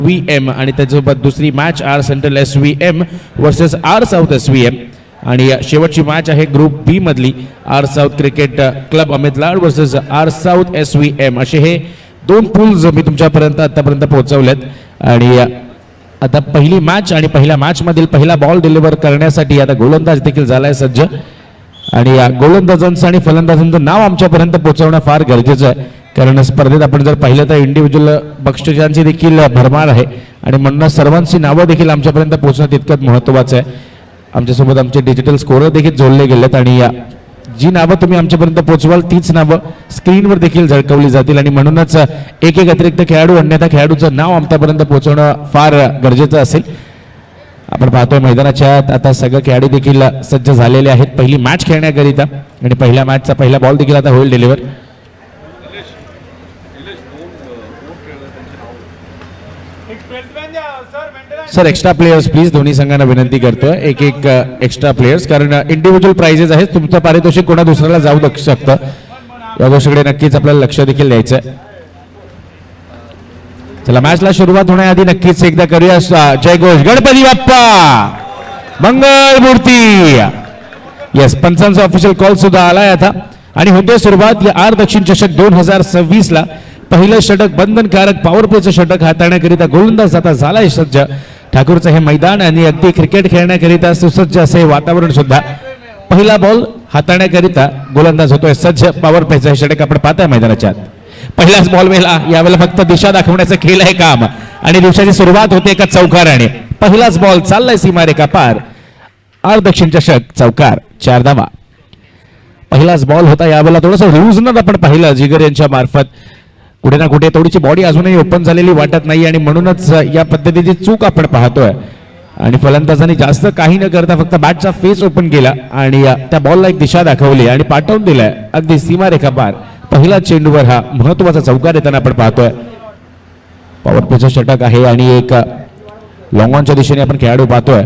SVM आणि त्याच्यासोबत दुसरी match R central SVM versus R south SVM आणि शेवटची मॅच आहे ग्रुप बी मधली R south cricket club Amit Lad versus R south SVM असे हे दोन पूल्स मी तुमच्यापर्यंत आतापर्यंत पोहोचवलेत आणि आता पहिली मॅच आणि पहिल्या मॅच मधील पहिला बॉल डिलिव्हर करण्यासाठी आता गोलंदाज देखील झालाय सज्ज आणि गोलंदाजांचं आणि फलंदाजांचं नाव आमच्यापर्यंत पोहोचवणं फार गरजेचं आहे कारण स्पर्धेत आपण जर पाहिलं तर इंडिव्हिज्युअल बक्षिसांची देखील भरमार आहे आणि म्हणून सर्वांची नावं देखील आमच्यापर्यंत पोहोचणं तितकंच महत्त्वाचं आहे आमच्यासोबत आमचे डिजिटल स्कोरर देखील जोडले गेलेत आणि जी नावं तुम्ही आमच्यापर्यंत पोहोचवाल तीच नावं स्क्रीनवर देखील झळकवली जातील आणि म्हणूनच एक अतिरिक्त खेळाडू अन्यथा खेळाडूचं नाव आमच्यापर्यंत पोहोचवणं फार गरजेचं असेल आपण पाहतोय मैदानाच्या आता सगळे खेळाडू देखील सज्ज झालेले आहेत पहिली मॅच खेळण्याकरिता आणि पहिल्या मॅचचा पहिला बॉल देखील आता होईल deliver sir extra players please दोन्ही संघांना विनंती करतोय एक एक्स्ट्रा प्लेयर्स कारण इंडिव्हिज्युअल प्राइजेस आहेत तुमचं पारितोषिक कोणा दुसऱ्याला जाऊ शकतं या गोष्टीकडे नक्कीच आपल्याला लक्ष देखील द्यायचं आहे चला मॅचला सुरुवात होण्याआधी नक्कीच एकदा करूया जयघोष गणपती बाप्पा मंगल मूर्ती येस पंचांचा ऑफिशियल कॉल सुद्धा आलाय आता आणि होते सुरुवात या आर दक्षिण चषक 2026 ला पहिलं षटक बंधनकारक पॉवर प्लेचं षटक हाताळण्याकरिता गोलंदाज आता झालाय सज्ज ठाकूरचं हे मैदान आणि अगदी क्रिकेट खेळण्याकरिता सुसज्ज असे वातावरण सुद्धा पहिला बॉल हाताळण्याकरिता गोलंदाज होतोय सज्ज पॉवर प्लेचं हे षटक आपण पाहताय मैदानाच्या पहिलाच बॉल वेळेला यावेळेला फक्त दिशा दाखवण्याचं खेळ आहे काम आणि दिवसाची सुरुवात होते एका चौकाराने पहिलाच बॉल चाललाय सीमारेखा पार आर दक्षिण चषक चौकार 4 धावा पहिलाच बॉल होता यावेळेला थोडंसं लूजनर आपण पाहिलं जिगर यांच्या मार्फत कुठे ना कुठे थोडीशी बॉडी अजूनही ओपन झालेली वाटत नाही आणि म्हणूनच या पद्धतीची चूक आपण पाहतोय आणि फलंदाजांनी जास्त काही न करता फक्त बॅटचा फेस ओपन केला आणि त्या बॉलला एक दिशा दाखवली आणि पाठवून दिलाय अगदी सीमारेखा पार पहिला चेंडूवर हा महत्वाचा चौकार येताना आपण पाहतोय पॉवर प्लेचं षटक आहे आणि एक लॉंग ऑनच्या दिशेने आपण खेळाडू पाहतोय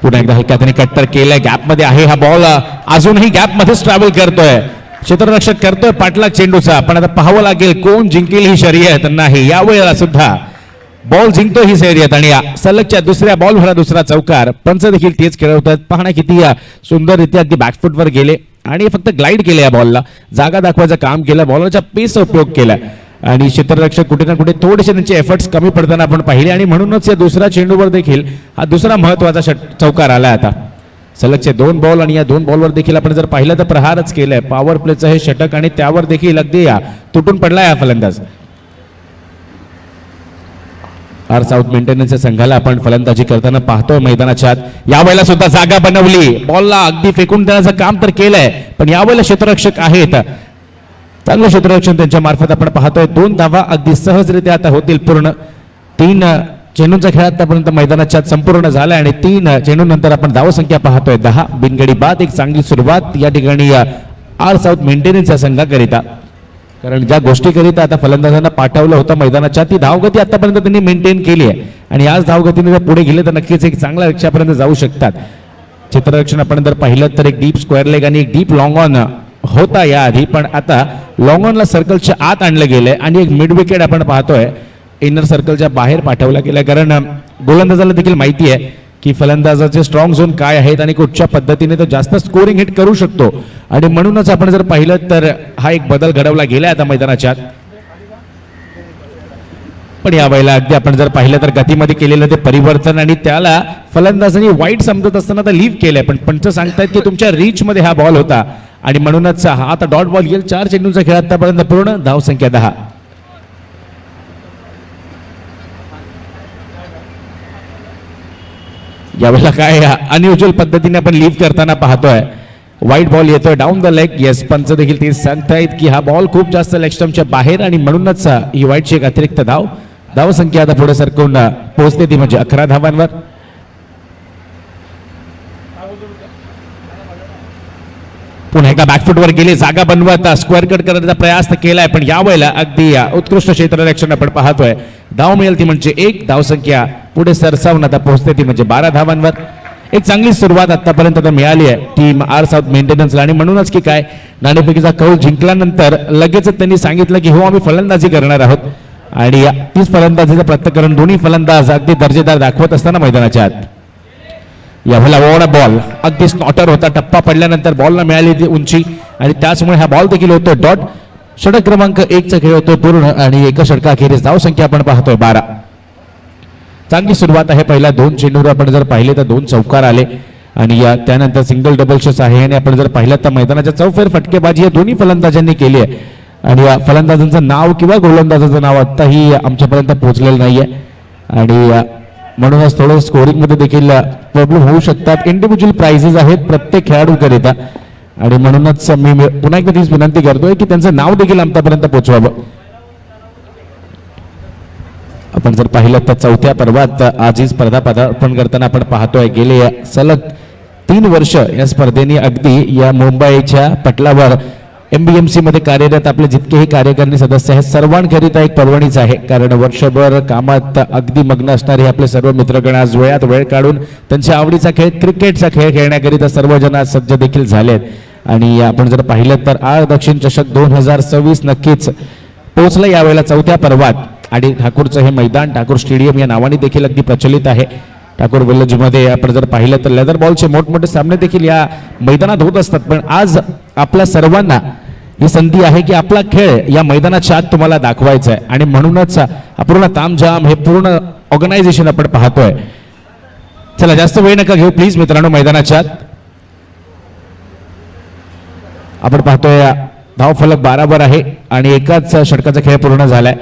पुन्हा एकदा त्याने कट तर केलाय गॅप मध्ये आहे हा बॉल अजूनही गॅप मध्येच ट्रॅव्हल करतोय क्षेत्ररक्षक करतोय पाठलाग चेंडूचा पण आता पाहावं लागेल कोण जिंकेल ही शर्यत नाही यावेळेला सुद्धा बॉल जिंकतो ही शर्यत आणि सलगच्या दुसऱ्या बॉलवर दुसरा चौकार पंच देखील तेच खेळवतात पाहणं किती सुंदररित्या अगदी बॅकफुटवर गेले आणि फक्त ग्लाइड केले या बॉलला जागा दाखवायचं काम केलं बॉलरच्या पेसचा उपयोग केला आणि क्षेत्ररक्षक कुठे ना कुठे थोडेसे त्यांचे एफर्ट्स कमी पडताना आपण पाहिले आणि म्हणूनच या दुसऱ्या चेंडूवर देखील हा दुसरा महत्वाचा चौकार आला आता सलगचे 2 बॉल आणि या 2 बॉलवर देखील आपण जर पाहिलं तर प्रहारच केलंय पॉवर प्लेचं हे षटक आणि त्यावर देखील अगदी तुटून पडलाय हा फलंदाज आर साऊथ मेंटेनन्सच्या संघाला आपण फलंदाजी करताना पाहतोय मैदानाच्या यावेळेला सुद्धा जागा बनवली बॉलला अगदी फेकून देण्याचं काम तर केलंय पण यावेळेला क्षेत्ररक्षक आहेत चांगलं क्षेत्ररक्षण त्यांच्या मार्फत आपण पाहतोय 2 धावा अगदी सहजरित्या आता होतील पूर्ण 3 चेंडूंचा खेळ आतापर्यंत मैदानाच्या संपूर्ण झाला आणि 3 चेंडूनंतर आपण धावसंख्या पाहतोय 10 बिनगडी बाद एक चांगली सुरुवात या ठिकाणी आर साऊथ मेंटेनन्सच्या संघाकरिता कारण ज्या गोष्टीकरिता आता फलंदाजांना पाठवलं होतं मैदानाच्या ती धावगती आतापर्यंत त्यांनी मेंटेन केली आहे आणि आज धावगतीने जर पुढे गेले तर नक्कीच एक चांगल्या लक्ष्यापर्यंत जाऊ शकतात क्षेत्ररक्षण आपण जर पाहिलं तर एक डीप स्क्वेअर लेग आणि एक डीप लॉंग ऑन होता याआधी पण आता लॉंग ऑनला सर्कलच्या आत आणलं गेलंय आणि एक मिड विकेट आपण पाहतोय इनर सर्कलच्या बाहेर पाठवला गेला कारण गोलंदाजाला देखील माहिती आहे की फलंदाजाचे स्ट्रॉंग झोन काय आहेत आणि कुठच्या पद्धतीने तो जास्त स्कोरिंग हिट करू शकतो आणि म्हणूनच आपण जर पाहिलं तर हा एक बदल घडवला गेला आता मैदानाच्या पण यावेळेला अगदी आपण जर पाहिलं तर गतीमध्ये केलेलं ते परिवर्तन आणि त्याला फलंदाजांनी वाईट समजत असताना आता लीव्ह केलंय पण पंच सांगतायत की तुमच्या रीच मध्ये हा बॉल होता आणि म्हणूनच हा आता डॉट बॉल येईल 4 चेंडूंचा खेळ आतापर्यंत पूर्ण धावसंख्या 10 यावेळेला काय अनयुज्युअल पद्धतीने आपण लीव्ह करताना पाहतोय वाईट बॉल येतोय डाऊन द लेग येस पंच देखील ते सांगतायत की हा बॉल खूप जास्त लेग स्टंपच्या बाहेर आणि म्हणूनच ही वाईटची एक अतिरिक्त धावसंख्या आता पुढे सरकवून पोहोचते ती म्हणजे 11 धावांवर पुन्हा एकदा बॅकफुटवर गेले जागा बनवत स्क्वेअर कट करण्याचा प्रयास केलाय पण यावेळेला अगदी उत्कृष्ट क्षेत्ररक्षण आपण पाहतोय धाव मिळेल ती म्हणजे 1 धावसंख्या पुढे सरसावून आता पोहोचते ती म्हणजे 12 धावांवर एक चांगली सुरुवात आतापर्यंत मिळाली आहे टीम आर साऊथ मेंटेनन्सला आणि म्हणूनच की काय नाणेफेकीचा कौल जिंकल्यानंतर लगेचच त्यांनी सांगितलं की हो आम्ही फलंदाजी करणार आहोत आणि तीच फलंदाजीचं प्रत्येकरण दोन्ही फलंदाज अगदी दर्जेदार दाखवत असताना मैदानाच्या आत. यावेळेला ओव्हर बॉल अगदी स्नॉटर होता, टप्पा पडल्यानंतर बॉलला मिळाली ती उंची आणि त्याचमुळे हा बॉल देखील होतो डॉट. षटक क्रमांक 1चा खेळ होतोय पूर्ण आणि एका षटकाखेरीस धाव संख्या आपण पाहतोय 12. चांगली सुरुवात आहे. पहिल्या 2 चेंडूवर आपण जर पाहिले तर 2 चौकार आले आणि त्यानंतर सिंगल डबल्स आहे आणि आपण जर पाहिलं तर मैदानाच्या चौफेर फटकेबाजी या दोन्ही फलंदाजांनी केली आहे आणि या फलंदाजांचं नाव किंवा गोलंदाजाचं नाव आत्ताही आमच्यापर्यंत पोहोचलेलं नाहीये आणि म्हणूनच थोडं स्कोरिंगमध्ये देखील प्रॉब्लेम होऊ शकतात. इंडिव्हिज्युअल प्राइजेस आहेत प्रत्येक खेळाडूकरिता आणि म्हणूनच मी पुन्हा एकदा तीच विनंती करतोय की त्यांचं नाव देखील आमच्यापर्यंत पोहोचवावं. आपण जर पाहिलं तर 4थ्या पर्वात आज ही स्पर्धा पदार्पण करताना आपण पाहतोय गेले सलग 3 वर्ष या स्पर्धेने अगदी या मुंबईच्या पटलावर MBMC मध्ये कार्यरत आपले जितकेही कार्यकारिणी सदस्य आहेत सर्वांकरिता एक पर्वणीच आहे. कारण वर्षभर कामात अगदी मग्न असणारे आपले सर्व मित्रगण आज वेळात वेळ काढून त्यांच्या आवडीचा खेळ क्रिकेटचा खेळ खेळण्याकरिता सर्वजण आज सज्ज देखील झालेत आणि आपण जर पाहिलं तर आर दक्षिण चषक 2026 नक्कीच पोहोचलं यावेळेला 4थ्या पर्वात आणि ठाकूरचं हे मैदान ठाकूर स्टेडियम या नावाने देखील अगदी प्रचलित आहे. ठाकूर विलेजमध्ये आपण जर पाहिलं तर लेदर बॉलचे मोठमोठे सामने देखील या मैदानात होत असतात. पण आज आपल्या सर्वांना ही संधी आहे की आपला खेळ या मैदानाच्या आत तुम्हाला दाखवायचा आहे आणि म्हणूनच पूर्ण तामझाम हे पूर्ण ऑर्गनायझेशन आपण पाहतोय. चला जास्त वेळ नका घेऊ प्लीज मित्रांनो. मैदानाच्या आत आपण पाहतोय धाव फलक 12 वर आहे आणि एकाच षटकाचा खेळ पूर्ण झालाय.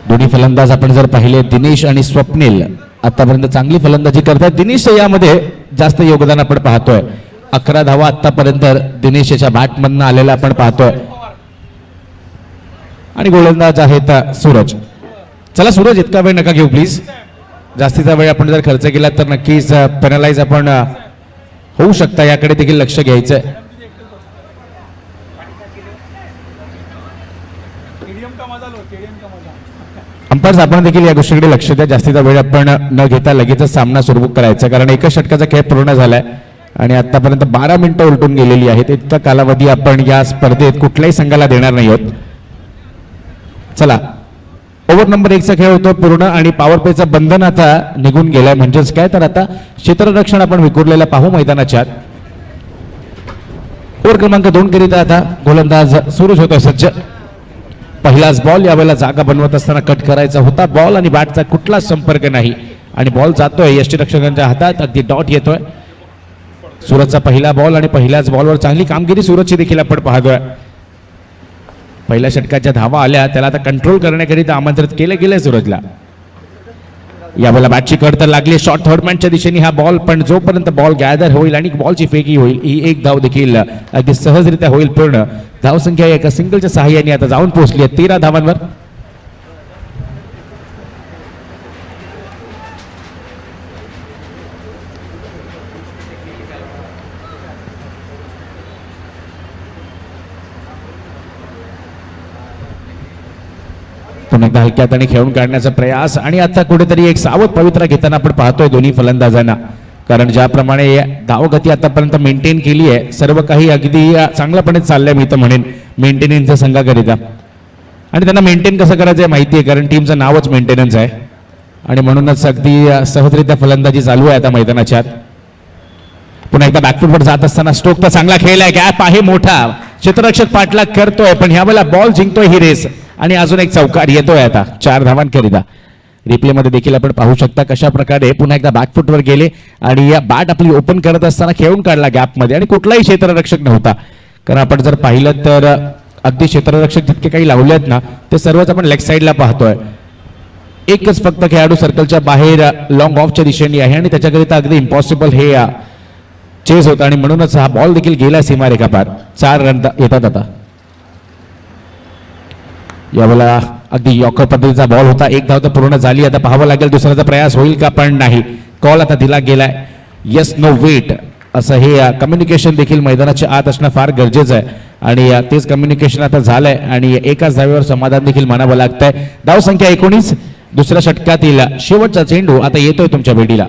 दोन्ही फलंदाज आपण जर पाहिले दिनेश आणि स्वप्नील आतापर्यंत चांगली फलंदाजी करतात. दिनेश यामध्ये जास्त योगदान आपण पाहतोय. 11 धावा आतापर्यंत दिनेशच्या बॅटमधनं आलेला आपण पाहतोय आणि गोलंदाज आहेत सूरज. चला सूरज इतका वेळ नका घेऊ प्लीज. जास्तीचा वेळ आपण जर खर्च केला तर नक्कीच पेनलाइज आपण होऊ शकता. याकडे देखील लक्ष घ्यायचंय. अंपायर्स आपण देखील या गोष्टीकडे लक्ष द्या. जास्तीचा वेळ आपण न घेता लगेचच सामना सुरू करायचा कारण एका षटकाचा खेळ पूर्ण झालाय आणि आतापर्यंत 12 मिनिटं उलटून गेलेली आहेत. इतका कालावधी आपण या स्पर्धेत कुठल्याही संघाला देणार नाही आहोत. चला ओव्हर नंबर 1चा खेळ होतो पूर्ण आणि पॉवर प्लेचं बंधन आता निघून गेलंय. म्हणजेच काय तर आता क्षेत्ररक्षण आपण विखुरलेलं पाहू मैदानाच्या आत. ओव्हर क्रमांक 2 करिता आता गोलंदाज सूरज होतोय सज्ज. पहिलाच बॉल यावेळेला जागा बनवत असताना कट करायचा होता बॉल आणि बॅटचा कुठलाच संपर्क नाही आणि बॉल जातोय यष्टीरक्षकांच्या हातात. अगदी डॉट येतोय. सूरजचा पहिला बॉल आणि पहिल्याच बॉलवर चांगली कामगिरी सूरजची देखील आपण पाहतोय. पहिल्या षटकाच्या धावा आल्या त्याला आता कंट्रोल करण्याकरिता आमंत्रित केलं गेलंय सूरजला. यावेळेला बॅटची कड तर लागली शॉर्ट थर्डमॅनच्या दिशेने हा बॉल पण जोपर्यंत बॉल गॅदर होईल आणि बॉलची फेकी होईल ही एक धाव देखील अगदी सहजरित्या होईल पूर्ण. धावसंख्या एका सिंगलच्या सहाय्याने आता जाऊन पोहोचली आहे 13 धावांवर. पुन्हा एकदा हलक्यात आणि खेळून काढण्याचा प्रयास आणि आता कुठेतरी एक सावध पवित्रा घेताना आपण पाहतोय दोन्ही फलंदाजांना. कारण ज्याप्रमाणे धावगती आतापर्यंत मेंटेन केली आहे सर्व काही अगदी चांगल्यापणे चाललंय मी तर म्हणेन मेंटेनन्सच्या संघाकरिता. आणि त्यांना मेंटेन कसं करायचं आहे माहिती आहे कारण टीमचं नावच मेंटेनन्स आहे आणि म्हणूनच अगदी सहजरित्या फलंदाजी चालू आहे आता मैदानाच्या आत. पुन्हा एकदा बॅकफुटवर जात असताना स्ट्रोक तर चांगला खेळलाय. गॅप आहे मोठा. क्षेत्ररक्षक पाठलाग करतोय पण ह्यावेळेला बॉल जिंकतोय ही रेस आणि अजून एक चौकार येतोय आता 4 धावांकरिता. रिप्ले मध्ये देखील आपण पाहू शकता कशा प्रकारे पुन्हा एकदा बॅकफुटवर गेले आणि या बॅट आपली ओपन करत असताना खेळून काढला गॅप मध्ये आणि कुठलाही क्षेत्ररक्षक नव्हता. कारण आपण जर पाहिलं तर अगदी क्षेत्ररक्षक जितके काही लावले आहेत ना ते सर्वच आपण लेग साईडला पाहतोय. एकच फक्त खेळाडू सर्कलच्या बाहेर लॉंग ऑफच्या दिशेने आहे आणि त्याच्याकरिता अगदी इम्पॉसिबल हे चेस होता आणि म्हणूनच हा बॉल देखील गेला सीमारेखा पार. 4 रन येतात आता. यावेळेला अगदी यॉकर पद्धतीचा बॉल होता. 1 धाव तर पूर्ण झाली. आता पाहावं लागेल दुसऱ्याचा प्रयास होईल का पण नाही. कॉल आता दिला गेलाय. येस नो वेट असं हे कम्युनिकेशन देखील मैदानाच्या आत असणं फार गरजेचं आहे आणि तेच कम्युनिकेशन आता झालंय आणि एकाच धावेवर समाधान देखील मानावं लागतंय. धाव संख्या 19. दुसऱ्या षटकातील शेवटचा चेंडू आता येतोय तुमच्या भेटीला.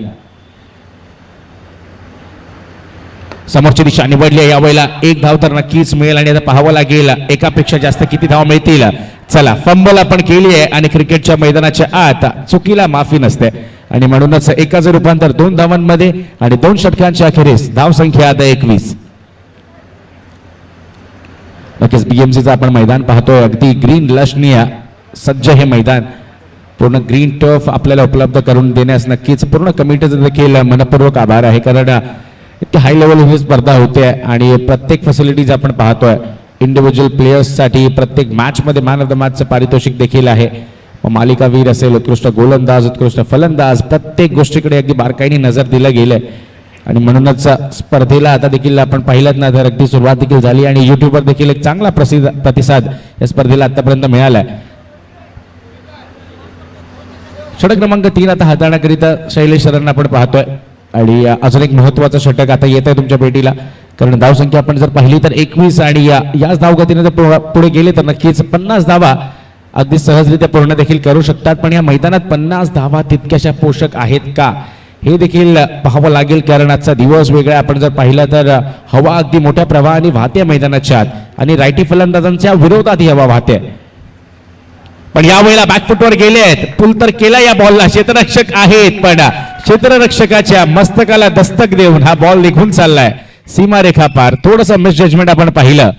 समोरची दिशा निवडली आहे. यावेळेला एक धाव तर नक्कीच मिळेल आणि आता पाहावं लागेल एकापेक्षा जास्त किती धाव मिळतील. चला, फंबल आपण केली आहे आणि क्रिकेटच्या मैदानाच्या आत चुकीला माफी नसते आणि म्हणूनच एकाचं रूपांतर 2 धावांमध्ये आणि 2 षटकांच्या अखेरीस धावसंख्या आता 21. नक्कीच बीएमसीचं आपण मैदान पाहतोय. अगदी ग्रीन लशनीय सज्ज हे मैदान, पूर्ण ग्रीन टर्फ आपल्याला उपलब्ध करून देण्यास नक्कीच पूर्ण कमिटीचं देखील मनपूर्वक आभार आहे. कारण इतकी हाय लेवल ही स्पर्धा होते आणि प्रत्येक फॅसिलिटीज आपण पाहतोय. इंडिव्हिज्युअल प्लेयर्ससाठी प्रत्येक मॅचमध्ये मॅन ऑफ द मॅचचं पारितोषिक देखील आहे. मालिकावीर असेल, उत्कृष्ट गोलंदाज, उत्कृष्ट फलंदाज, प्रत्येक गोष्टीकडे अगदी बारकाईने नजर दिलं गेलंय आणि म्हणूनच स्पर्धेला आता देखील आपण पाहिलं ना तर अगदी सुरुवात देखील झाली आणि युट्यूबवर देखील एक चांगला प्रतिसाद या स्पर्धेला आतापर्यंत मिळालाय. षटक क्रमांक 3 आता हाताळण्याकरिता शैलेश सरांना आपण पाहतोय आणि अजून एक महत्वाचं षटक आता येत आहे तुमच्या भेटीला. कारण धावसंख्या आपण जर पाहिली तर 21 आणि याच धावगतीने जर पुढे गेले तर नक्कीच 50 धावा अगदी सहजरित्या पूर्ण देखील करू शकतात. पण या मैदानात 50 धावा तितक्याशा पोषक आहेत का हे देखील पाहावं लागेल. कारण आजचा दिवस वेगळा. आपण जर पाहिलं तर हवा अगदी मोठ्या प्रवाहाने वाहते मैदानाच्या आत आणि रायटी फलंदाजांच्या विरोधात ही हवा वाहते. पण यावेळेला बॅकफुटवर गेले आहेत. पुल तर केला या बॉलला, क्षेत्ररक्षक आहेत पण क्षेत्ररक्षकाच्या मस्तकाला दस्तक देऊन हा बॉल निघून चाललाय सीमारेखा पार. थोडंसं मिसजजमेंट आपण पाहिलं.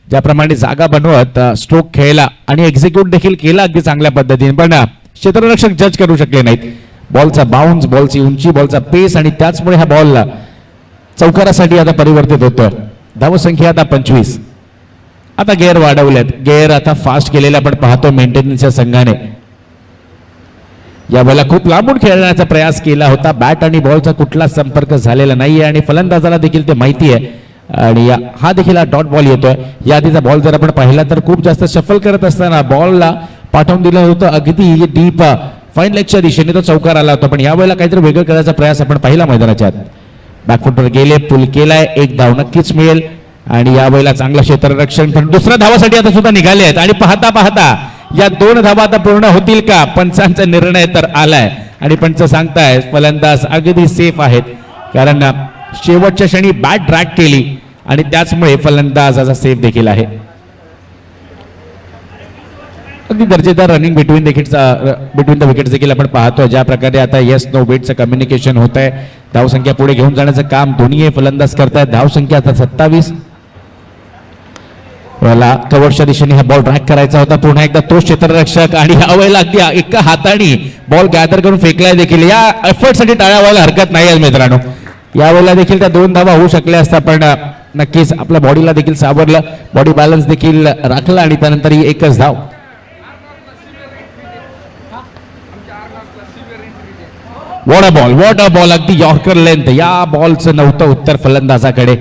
ज्याप्रमाणे जागा बनवत स्ट्रोक खेळला आणि एक्झिक्यूट देखील केला अगदी चांगल्या पद्धतीने, पण क्षेत्ररक्षक जज करू शकले नाहीत. बॉलचा बाउन्स, बॉलची उंची, बॉलचा पेस आणि त्याचमुळे हा बॉल चौकारासाठी आता परिवर्तित होतोय. धावसंख्या आता 25. आता गेअर वाढवलेत, गेअर आता फास्ट केलेले आपण पाहतो मेंटेनन्सच्या संघाने. यावेळेला खूप लांबून खेळण्याचा प्रयास केला होता. बॅट आणि बॉलचा कुठलाच संपर्क झालेला नाहीये आणि फलंदाजाला देखील ते माहिती आहे आणि हा देखील हा डॉट बॉल येतोय. या आधीचा बॉल जर आपण पाहिला तर खूप जास्त शफल करत असताना बॉलला पाठवून दिलं होतं अगदी डीप फाईन लेगच्या दिशेने, तो चौकार आला होता. पण यावेळेला काहीतरी वेगळं करायचा प्रयास आपण पाहिला मैदानाच्या आत. बॅकफुटवर गेले, पुल केलाय, एक धाव नक्कीच मिळेल आणि यावेळेला चांगलं क्षेत्ररक्षण. पण दुसऱ्या धावासाठी आता सुद्धा निघाले आहेत आणि पाहता पाहता या 2 धावा आता पूर्ण होतील का? पंचांचा निर्णय तर आलाय आणि पंच सांगताय फलंदाज अगदी सेफ आहेत. कारण शेवटच्या क्षणी बॅट ड्रॅग केली आणि त्याचमुळे फलंदाज असा सेफ देखील आहे. अगदी दर्जेदार रनिंग बिटवीन द विकेट्स देखील आपण पाहतो. ज्या प्रकारे आता येस नो बेटचं कम्युनिकेशन होत आहे. धावसंख्या पुढे घेऊन जाण्याचं काम दोन्ही फलंदाज करतायत. धावसंख्या आता 27. याला कव्हरच्या दिशेने हा बॉल ड्रॅग करायचा होता. पुन्हा एकदा तो क्षेत्ररक्षक आणि यावेळेला अगदी एका हाताने बॉल गॅदर करून फेकलाय देखील. या एफर्टसाठी टाळ्या व्हायला हरकत नाही आहे मित्रांनो. यावेळेला देखील त्या 2 धावा होऊ शकल्या असता पण नक्कीच आपल्या बॉडीला देखील सावरलं, बॉडी बॅलन्स देखील राखला आणि त्यानंतर ही एकच धाव. वॉट अ बॉल अगदी यॉर्कर लेंथ. या बॉलचं नव्हतं उत्तर फलंदाजाकडे.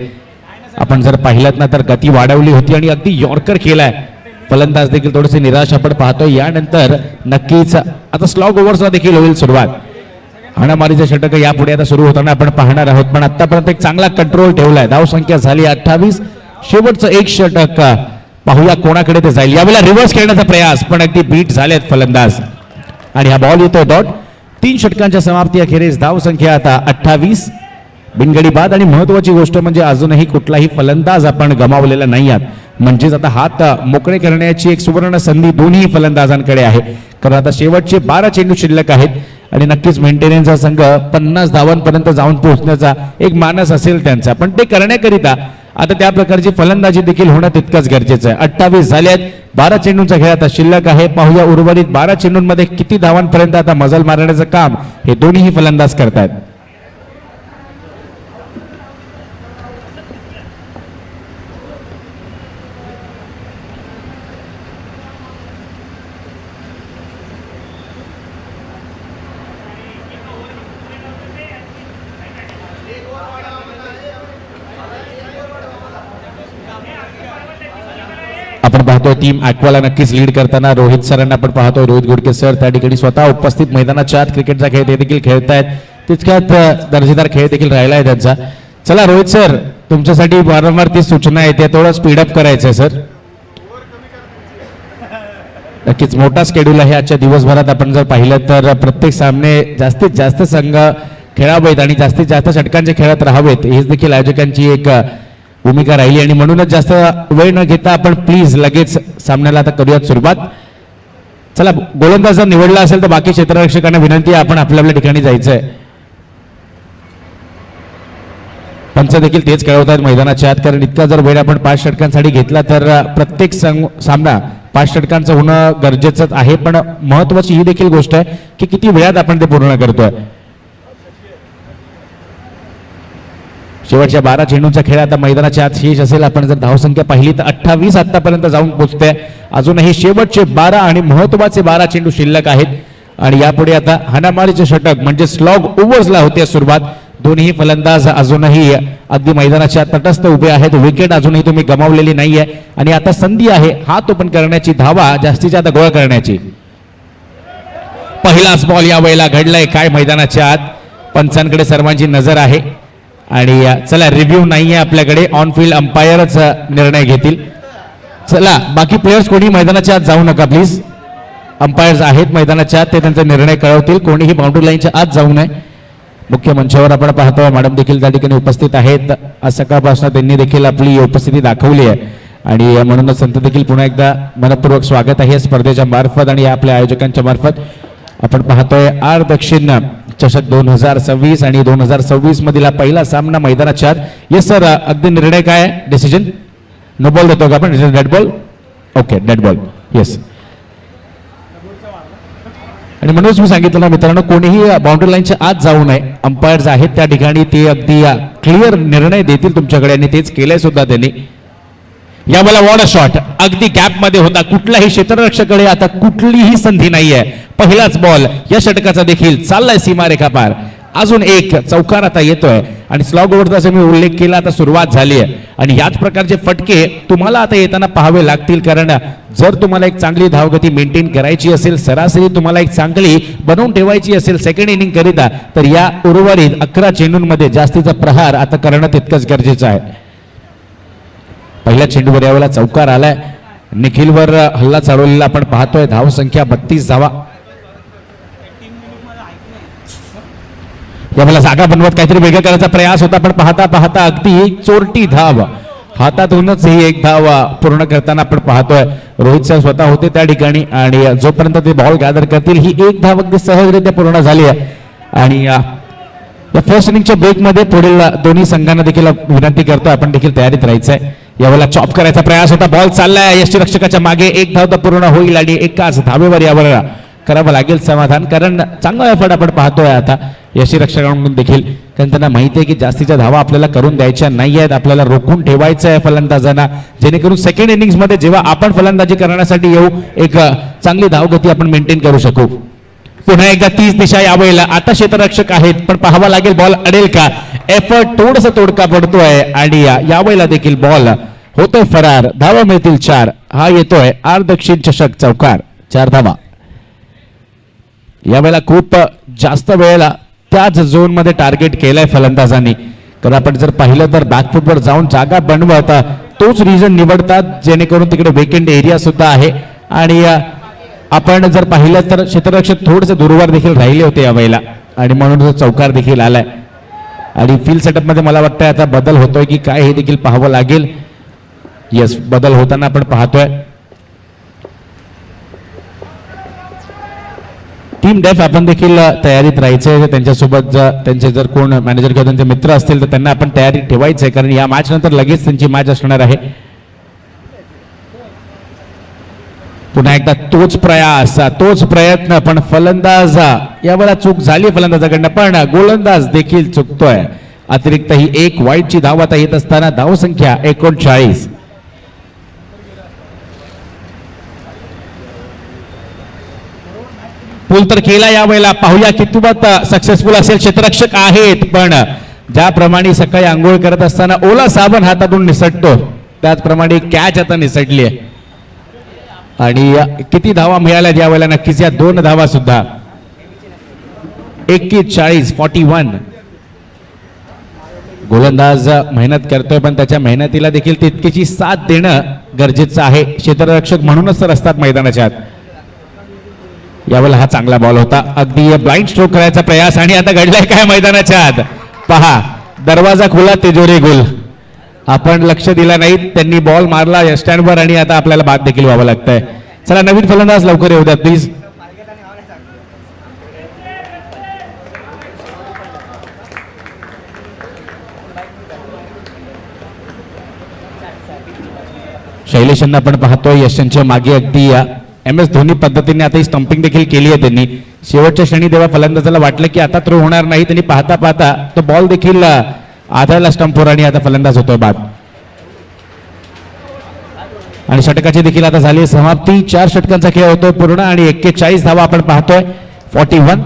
आपण जर पाहिलं ना तर गती वाढवली होती आणि अगदी यॉर्कर केलाय. फलंदाज देखील थोडेसे निराश आपण पाहतोय. यानंतर नक्कीच आता स्लॉग ओव्हर्सला देखील होईल सुरुवात. हाणामारीचे षटक यापुढे आता सुरू होताना आपण पाहणार आहोत. पण आतापर्यंत एक चांगला कंट्रोल ठेवलाय. धावसंख्या झाली 28. शेवटचं एक षटक पाहूया कोणाकडे ते जाईल. यावेळेला रिव्हर्स खेळण्याचा प्रयास पण अगदी बीट झालेत फलंदाज आणि हा बॉल येतोय डॉट. 3 षटकांच्या समाप्ती अखेरीस धावसंख्या आता 28. बिनगडी बाद आणि महत्वाची गोष्ट म्हणजे अजूनही कुठलाही फलंदाज आपण गमावलेला नाही आहात. म्हणजेच आता हात मोकळे करण्याची एक सुवर्ण संधी दोन्ही फलंदाजांकडे आहे. कारण आता शेवटचे 12 चेंडू शिल्लक आहेत आणि नक्कीच मेंटेनन्सचा संघ 50 धावांपर्यंत जाऊन पोहोचण्याचा एक मानस असेल त्यांचा. पण ते करण्याकरिता आता त्या प्रकारची फलंदाजी देखील होणं तितकंच गरजेचं आहे. 28 झाले आहेत. 12 चेंडूंचा खेळ आता शिल्लक आहे. पाहूया उर्वरित 12 चेंडूंमध्ये किती धावांपर्यंत आता मजल मारण्याचं काम हे दोन्ही फलंदाज करतायत. आपण पाहतोय टीम ॲक्वाला नक्कीच लीड करताना रोहित सरांना आपण पाहतोय. रोहित घोडके सर त्या ठिकाणी स्वतः उपस्थित मैदानाच्या आत क्रिकेटचा खेळ ते देखील खेळतायत. तितक्यात दर्जेदार खेळ देखील राहिला आहे त्यांचा. चला रोहित सर, तुमच्यासाठी वारंवार ती सूचना येते, थोडं स्पीडअप करायचं आहे सर. नक्कीच मोठा शेड्यूल आहे आजच्या दिवसभरात. आपण जर पाहिलं तर प्रत्येक सामने जास्तीत जास्त संघ खेळावेत आणि जास्तीत जास्त षटकांचे खेळत राहावेत हीच देखील आयोजकांची एक भूमिका राहिली आणि म्हणूनच जास्त वेळ न घेता आपण प्लीज लगेच सामन्याला आता करूयात सुरुवात. चला, गोलंदाज जर निवडला असेल तर बाकी क्षेत्ररक्षकांना विनंती आहे आपण आपल्या आपल्या ठिकाणी जायचंय. पंच देखील तेच खेळवतात मैदानाच्या आत, कारण इतका जर वेळ आपण 5 षटकांसाठी घेतला तर प्रत्येक सामना 5 षटकांचं होणं गरजेचंच आहे. पण महत्वाची ही देखील गोष्ट आहे की किती वेळात आपण ते पूर्ण करतोय. शेवटच्या 12 चेंडूंचा खेळ आता मैदानाच्या आत शेष असेल. आपण जर धावसंख्या पाहिली तर 28 आतापर्यंत जाऊन पोहोचते. अजूनही शेवटचे 12 आणि महत्वाचे 12 चेंडू शिल्लक आहेत आणि यापुढे आता हाणामारीचे षटक म्हणजे स्लॉग ओव्हर्सला होते सुरुवात. दोन्ही फलंदाज अजूनही अगदी मैदानाच्या तटस्थ उभे आहेत. विकेट अजूनही तुम्ही गमावलेली नाहीये आणि आता संधी आहे हात ओपन करण्याची, धावा जास्तीत जास्त गोळा करण्याची. पहिलाच बॉल या वेळेला घडलाय काय मैदानाच्या आत. पंचांकडे सर्वांची नजर आहे आणि चला, रिव्ह्यू नाहीये आपल्याकडे, ऑन फील्ड अंपायरच निर्णय घेतील. चला, बाकी प्लेयर्स कोणी मैदानाच्या आत जाऊ नका प्लीज. अंपायर्स आहेत मैदानाच्या आत, ते त्यांचा निर्णय कळवतील. कोणीही बाउंड्री लाईनच्या आत जाऊ नये. मुख्य मंचावर आपण पाहतोय मॅडम देखील त्या ठिकाणी उपस्थित आहेत. आज सकाळपासून त्यांनी देखील आपली उपस्थिती दाखवली आहे आणि म्हणूनच संत देखील पुन्हा एकदा मनपूर्वक स्वागत आहे स्पर्धेच्या मार्फत आणि आपल्या आयोजकांच्या मार्फत. आपण पाहतोय आर दक्षिण चषक 2026 आणि 2026 मधील पहिला सामना मैदानाच्या आत. येस सर, अगदी निर्णय काय डिसिजन? नो बॉल देतो का आपण? Dead ball? Okay, dead ball. Yes. आणि म्हणूनच मी सांगितलं ना मित्रांनो, कोणीही बाउंड्री लाईनच्या आत जाऊ नये. अंपायर्स आहेत त्या ठिकाणी, ते अगदी क्लिअर निर्णय देतील तुमच्याकडे आणि तेच केलंय सुद्धा त्यांनी. यावेळेला वॉट अ शॉट, अगदी गॅप मध्ये होता. कुठल्याही क्षेत्ररक्षकाकडे आता कुठलीही संधी नाहीये. पहिलाच बॉल या षटकाचा देखील चाललाय सीमारेखा पार. अजून एक चौकार आता येतोय आणि स्लॉग ओव्हरचा जसं मी उल्लेख केला आता सुरुवात झाली आहे आणि याच प्रकारचे फटके तुम्हाला आता येताना पाहावे लागतील. कारण जर तुम्हाला एक चांगली धावगती मेंटेन करायची असेल, सरासरी तुम्हाला एक चांगली बनवून ठेवायची असेल सेकंड इनिंग करिता, तर या उर्वरित 11 चेंडूंमध्ये जास्तीचा प्रहार आता करणं तितकंच गरजेचं आहे. पहिल्या चेंडूवर यावेळेला चौकार आलाय. निखिलवर हल्ला चालवलेला आपण पाहतोय. धाव संख्या 32 धावा. यावेळेला जागा बनवत काहीतरी वेगळं करायचा प्रयास होता पण पाहता पाहता अगदी चोरटी धाव हातातूनच ही एक धाव पूर्ण करताना आपण पाहतोय. रोहित सर स्वतः होते त्या ठिकाणी आणि जोपर्यंत ते बॉल गॅदर करतील ही एक धाव अगदी सहजरित्या पूर्ण झाली आहे. आणि या फर्स्ट इनिंगच्या ब्रेकमध्ये पुढील दोन्ही संघांना देखील विनंती करतो आपण देखील तयारीत राहायचंय. यावेळेला चॉप करायचा प्रयास होता. बॉल चाललाय यष्टीरक्षकाच्या मागे. एक धाव तर पूर्ण होईल आणि एकाच धावेवर यावर करावं लागेल समाधान, कारण चांगला एफर्ट आपण पाहतोय आता यष्टीरक्षकांकडून देखील. कारण त्यांना माहिती आहे की जास्तीच्या धावा आपल्याला करून द्यायच्या नाही आहेत. आपल्याला रोखून ठेवायचं आहे फलंदाजांना, जेणेकरून सेकंड इनिंग्स मध्ये जेव्हा आपण फलंदाजी करण्यासाठी येऊ एक चांगली धावगती आपण मेंटेन करू शकू. पुन्हा एकदा 30 दिशा यावेळेला आता क्षेत्ररक्षक आहेत पण पाहावा लागेल बॉल अडेल का. एफर्ट थोडस तोडका पडतोय आणि यावेळेला देखील बॉल होतोय फरार. धावा मिळतील 4. हा येतोय आर दक्षिण चषक चौकार. 4 धावा. यावेळेला खूप जास्त वेळेला त्याच झोन मध्ये टार्गेट केलंय फलंदाजांनी. कारण आपण जर पाहिलं तर बॅकफुटवर जाऊन जागा बनवत तोच रिजन निवडतात जेणेकरून तिकडे वेकेंड एरिया सुद्धा आहे. आणि आपण जर पाहिलं तर क्षेत्ररक्षक थोडेसे दूरवर देखील राहिले होते यावेळेला आणि म्हणून चौकार देखील आलाय. आणि फील्ड सेटअप मध्ये मला वाटतंय आता बदल होतोय की काय हे देखील पाहावं लागेल. येस, बदल होताना आपण पाहतोय. टीम डेफ आपण देखील तयारीत राहायचंय. त्यांच्यासोबत त्यांचे जर कोण मॅनेजर किंवा त्यांचे मित्र असतील तर त्यांना आपण तयारीत ठेवायचंय, कारण या मॅच नंतर लगेच त्यांची मॅच असणार आहे. पुन्हा एकदा तोच प्रयास तोच प्रयत्न पण फलंदाज यावेळेला चूक झाली फलंदाजाकडनं, पण गोलंदाज देखील चुकतोय. अतिरिक्त ही एक वाईटची धाव आता येत असताना धावसंख्या 39. पूल तर केला यावेळेला. पाहूया कितपत सक्सेसफुल असेल. क्षेत्ररक्षक आहेत पण ज्याप्रमाणे सकाळी आंघोळ करत असताना ओला साबण हातातून निसटतो त्याचप्रमाणे कॅच आता निसटली आहे. आणि किती धावा मिळाल्या यावेळेला? नक्कीच या 2 धावा सुद्धा. 41-41. गोलंदाज मेहनत करतोय पण त्याच्या मेहनतीला देखील तितकीची साथ देणं गरजेचं आहे. क्षेत्ररक्षक म्हणूनच तर असतात मैदानाच्या आत. यावेळेला हा चांगला बॉल होता, अगदी ब्लाइंड स्ट्रोक करायचा प्रयास आणि आता घडलाय काय मैदानाच्या आत पहा, दरवाजा खुला तिजोरी गुल. आपण लक्ष दिलं नाही, त्यांनी बॉल मारला या स्टँडवर आणि आता आपल्याला बाद देखील व्हावं लागतंय. चला नवीन फलंदाज लवकर येऊ द्या प्लीज. शैलेशांना आपण पाहतोय यशांच्या मागे अगदी एम एस धोनी पद्धतीने आता ही स्टंपिंग देखील केली आहे त्यांनी. शेवटच्या क्षणी तेव्हा फलंदाजाला वाटलं की आता थ्रो होणार नाही, त्यांनी पाहता पाहता तो बॉल देखील आधारला स्टंपवर आणि आता फलंदाज होतोय बाद. आणि षटकाची देखील आता झाली समाप्ती. 4 षटकांचा खेळ होतोय पूर्ण आणि 41 धावा आपण पाहतोय. 41.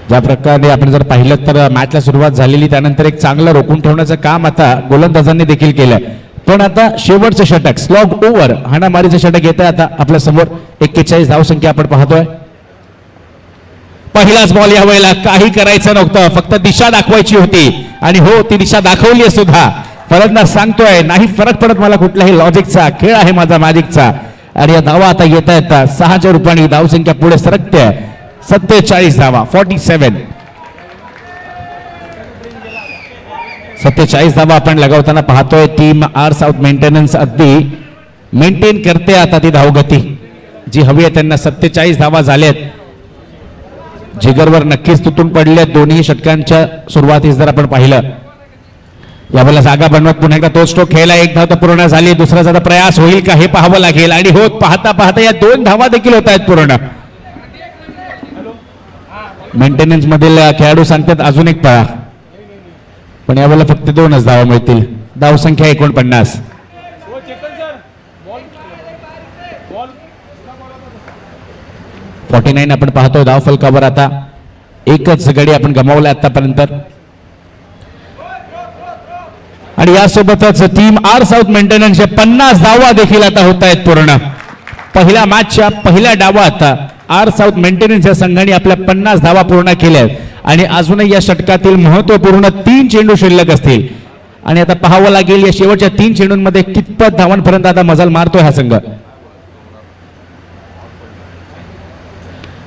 ज्या प्रकारे आपण जर पाहिलं तर मॅचला सुरुवात झालेली, त्यानंतर एक चांगलं रोखून ठेवण्याचं काम आता गोलंदाजांनी देखील केलंय. पण आता शेवटचं षटक स्लॉग ओव्हर हाणामारीचं षटक येत आहे आता आपल्या समोर. 41 धावसंख्या आपण पाहतोय. पहिलाच बॉल या वेळेला काही करायचं नव्हतं, फक्त दिशा दाखवायची होती आणि हो ती दिशा दाखवली सुद्धा. फलंदाज सांगतोय नाही फरक पडत मला कुठल्याही लॉजिकचा, खेळ आहे माझा मॅजिकचा. आणि या धावा आता येत आहेत 6च्या रूपाने धावसंख्या पुढे सरकते. 47 धावा. 47. 47 धावा आपण लगावताना पाहतोय. टीम आर साऊथ मेंटेनन्स अगदी मेंटेन करते आता ती धावगती जी हवी आहे त्यांना. 47 धावा झाल्यात. जिगरवर नक्कीच तुटून पडले दोन्ही षटकांच्या सुरुवातीस जर आपण पाहिलं. यावेळेला जागा बनवत पुन्हा एकदा तो स्ट्रोक खेळला. 1 धाव तर पूर्ण झाली, दुसरा जरा प्रयास होईल का हे पाहावं लागेल. आणि होत पाहता पाहता या 2 धावा देखील होत आहेत पूर्ण. मेंटेनन्स मधील खेळाडू सांगतात अजून एक पळा, पण यावेळेला फक्त 2च धावा मिळतील. धावसंख्या 49. 49 आपण पाहतो धाव फलकावर. आता एकच गडी आपण गमावला आतापर्यंत. आणि यासोबतच टीम आर साऊथ मेंटेनन्सचे 50 धावा देखील आता होत आहेत पूर्ण. पहिल्या मॅचच्या पहिल्या डावात आर साऊथ मेंटेनन्स या संघाने आपल्या 50 धावा पूर्ण केल्या आणि अजूनही या षटकातील महत्वपूर्ण 3 चेंडू शिल्लक असतील. आणि आता पाहावं लागेल या शेवटच्या 3 चेंडूंमध्ये कितपत धावांपर्यंत आता मजल मारतोय हा संघ.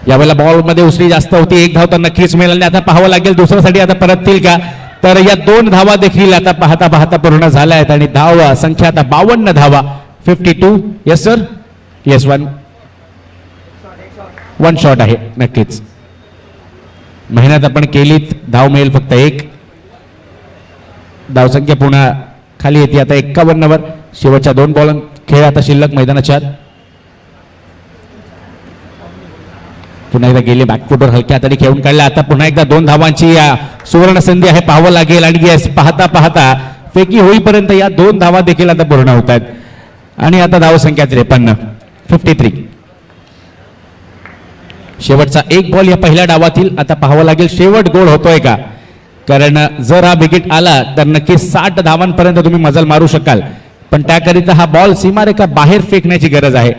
यावेळेला बॉल मध्ये उसळी जास्त होती. 1 धाव तर नक्कीच मिळाली आणि आता पाहावं लागेल दुसऱ्यासाठी आता परततील का. तर या 2 धावा देखील आता पाहता पाहता पूर्ण झाल्या आहेत आणि धाव संख्या आता 52 धावा. 52. Yes sir. येस. 1 शॉट आहे नक्कीच. मेहनत आपण केलीत, धाव मिळेल फक्त 1. धावसंख्या पुन्हा खाली येते आता 51 वर. शेवटच्या 2 बॉल खेळ आता शिल्लक मैदानाच्या. पुन्हा एकदा गेले बॅकफुटवर हलक्या हाताने खेळून काढला. आता पुन्हा एकदा 2 धावांची सुवर्ण संधी आहे, पाहावं लागेल. आणि येस पाहता पाहता फेकी होईपर्यंत या 2 धावा देखील आता पूर्ण होत आहेत. आणि आता धावसंख्या 53. 53. शेवटचा 1 बॉल या पहिल्या डावातील. आता पाहावं लागेल शेवट गोल होतोय का, कारण जर हा विकेट आला तर नक्कीच 60 धावांपर्यंत तुम्ही मजल मारू शकाल. पण त्याकरिता हा बॉल सीमारेखा बाहेर फेकण्याची गरज आहे.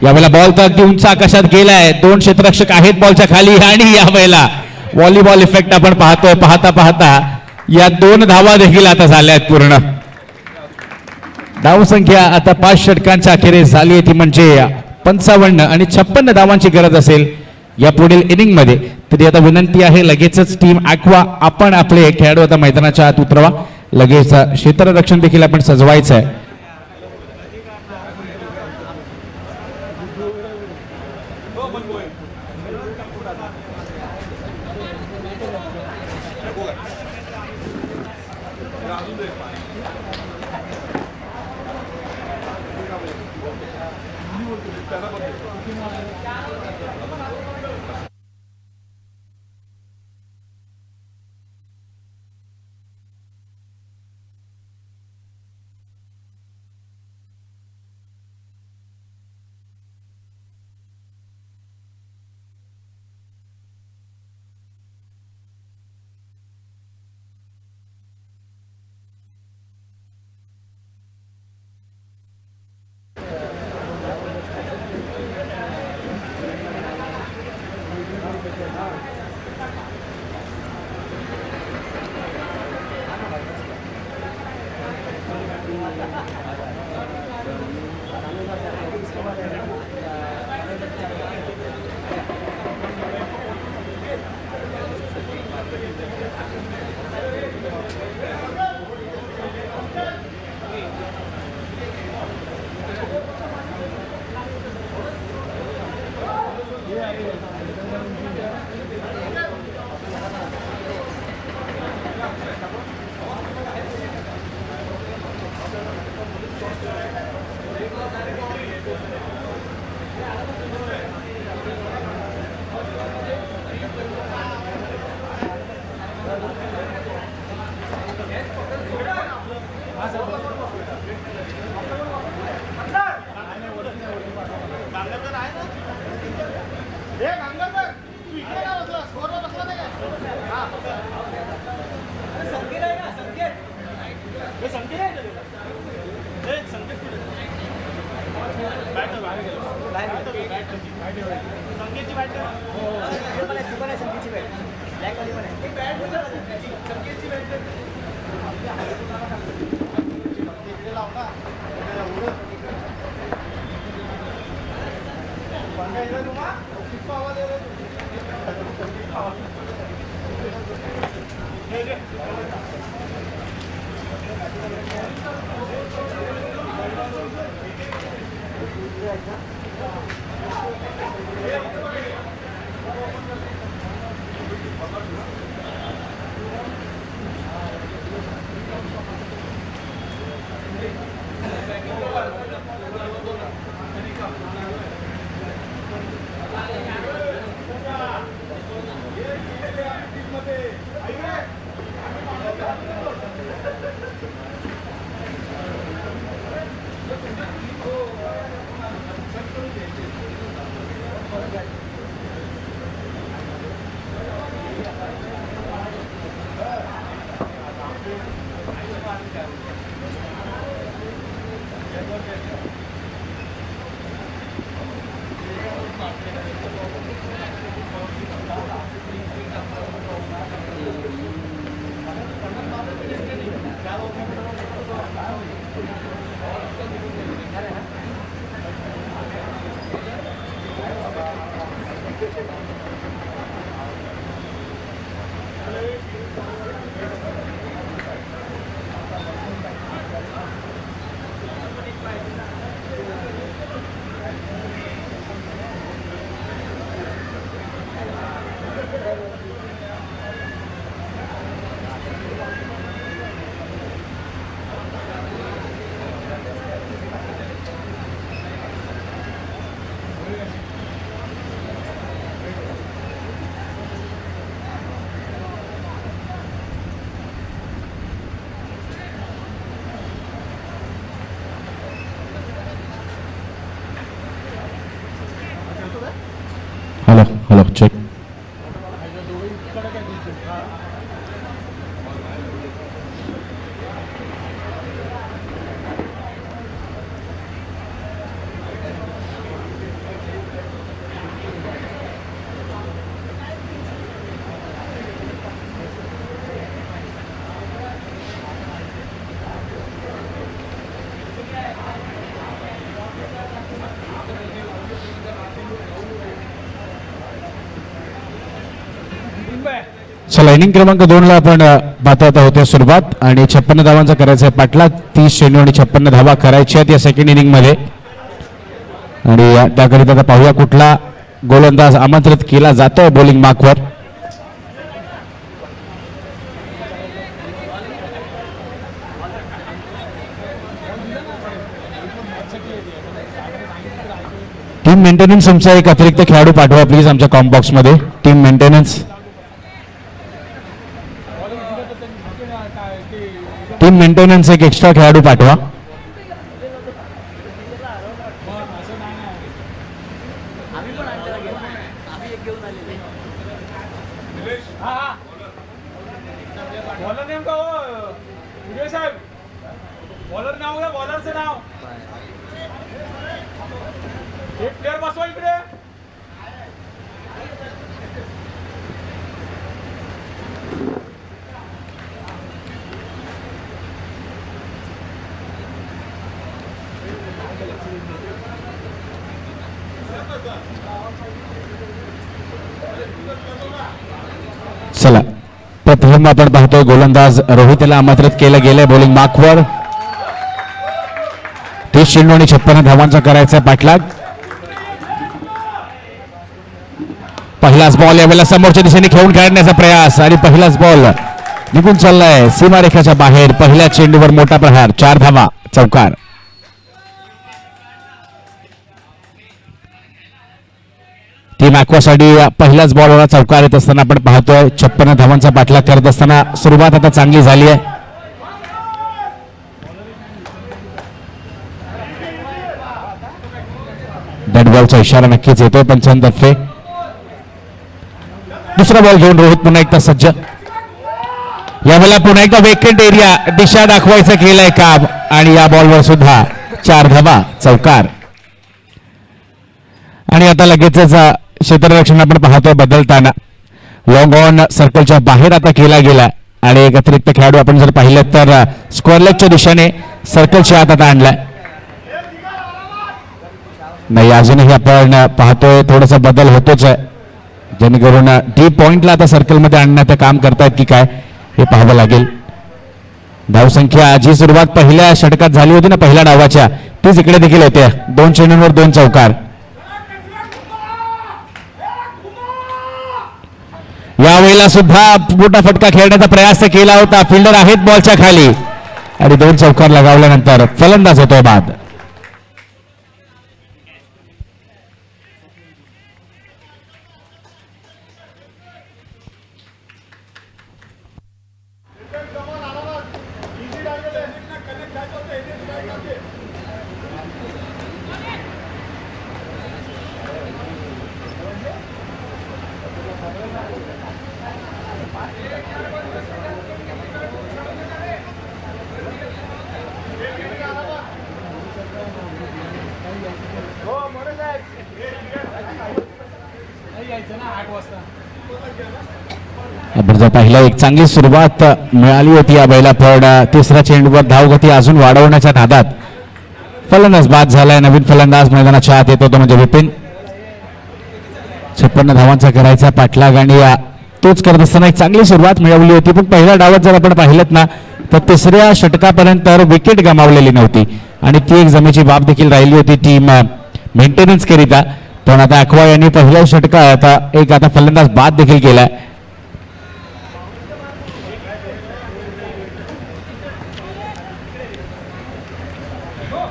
यावेळेला बॉल तर अगदी उंच आकाशात गेलाय. 2 क्षेत्ररक्षक आहेत बॉलच्या खाली आणि यावेळेला व्हॉलीबॉल इफेक्ट आपण पाहतोय. पाहता पाहता या 2 धावा देखील आता झाल्या आहेत पूर्ण. धावसंख्या आता 5 षटकांच्या अखेरीस झाली आहे ती म्हणजे 55 आणि 56 धावांची गरज असेल या पुढील इनिंग मध्ये. तरी आता विनंती आहे लगेचच टीम ॲक्वा आपण आपले खेळाडू आता मैदानाच्या आत उतरवा. लगेच क्षेत्ररक्षण देखील आपण सजवायचं आहे. Hello hello check. चला इनिंग क्रमांक 2 ला आपण पाहता होते सुरुवात आणि 56 धावांचा करायचा आहे पाटला. 30 चेंडू आणि 56 धावा करायच्या आहेत या सेकंड इनिंग मध्ये. आणि त्याकरिता आता पाहूया कुठला गोलंदाज आमंत्रित केला जातोय बॉलिंग मार्कवर. टीम मेंटेनन्स आमचा एक अतिरिक्त खेळाडू पाठवा प्लीज आमच्या कॉम्बॉक्स मध्ये. टीम मेंटेनन्स एक एक्स्ट्रा खेळाडू पाठवा. चला प्रथम आपण पाहतोय गोलंदाज रोहितला आमंत्रित केलं गेलंय बॉलिंग मार्कवर. 30 चेंडू आणि 56 धावांचा करायचा पाठलाग. पहिलाच बॉल यावेळेला समोरच्या दिशेने खेळून काढण्याचा प्रयास आणि पहिलाच बॉल निघून चाललाय सीमारेखाच्या बाहेर. पहिल्या चेंडूवर मोठा प्रहार, 4 धावा, चौकार. टीम ॲक्वासाठी पहिल्याच बॉलवर चौकार येत असताना आपण पाहतोय. 56 धावांचा पाठलाग करत असताना सुरुवात आता चांगली झाली आहे. डेड बॉलचा इशारा नक्कीच येतोय पंचांतर्फे. दुसरा बॉल घेऊन रोहित पुन्हा एकदा सज्ज. यावेळेला पुन्हा एकदा वेकेंट एरिया दिशा दाखवायचं केलंय काम आणि या बॉलवर सुद्धा 4 धावा, चौकार. आणि आता लगेचच क्षेत्ररक्षण आपण पाहतोय बदलताना. लॉंग ऑन सर्कलच्या बाहेर आता केला गेला आणि एक अतिरिक्त खेळाडू आपण जर पाहिलं तर स्क्वेअरलेगच्या दिशेने सर्कलच्या आत आता आणलाय. नाही, अजूनही आपण पाहतोय थोडासा बदल होतोच आहे, जेणेकरून डीप पॉइंटला आता सर्कलमध्ये आणण्याचं काम करतायत की काय हे पाहावं लागेल. धावसंख्या जी सुरुवात पहिल्या षटकात झाली होती ना पहिल्या डावाच्या, तीच इकडे देखील होते. 2 चेंडूंवर 2 चौकार. यावेळेला सुद्धा मोठा फटका खेळण्याचा प्रयास केला होता. फिल्डर आहेत बॉलच्या खाली आणि 2 चौकार लगावल्यानंतर फलंदाज होतोय बाद. पहिला एक चांगली सुरुवात मिळाली होती या बैला, पण तिसऱ्या चेंडूवर धावगती अजून वाढवण्याच्या नादात फलंदाज बाद झालाय. नवीन फलंदाज मैदानाच्या आत येतो तो म्हणजे विपिन. 56 धावांचा करायचा पाठलाग आणि तोच करत असताना एक चांगली सुरुवात मिळवली होती, पण पहिल्या डावात जर आपण पाहिलं ना तर तिसऱ्या षटकापर्यंत विकेट गमावलेली नव्हती आणि ती एक जमेची बाब देखील राहिली होती टीम मेंटेनन्स करिता. पण आता अक्वा यांनी पहिल्या षटकात आता फलंदाज बाद देखील केलाय.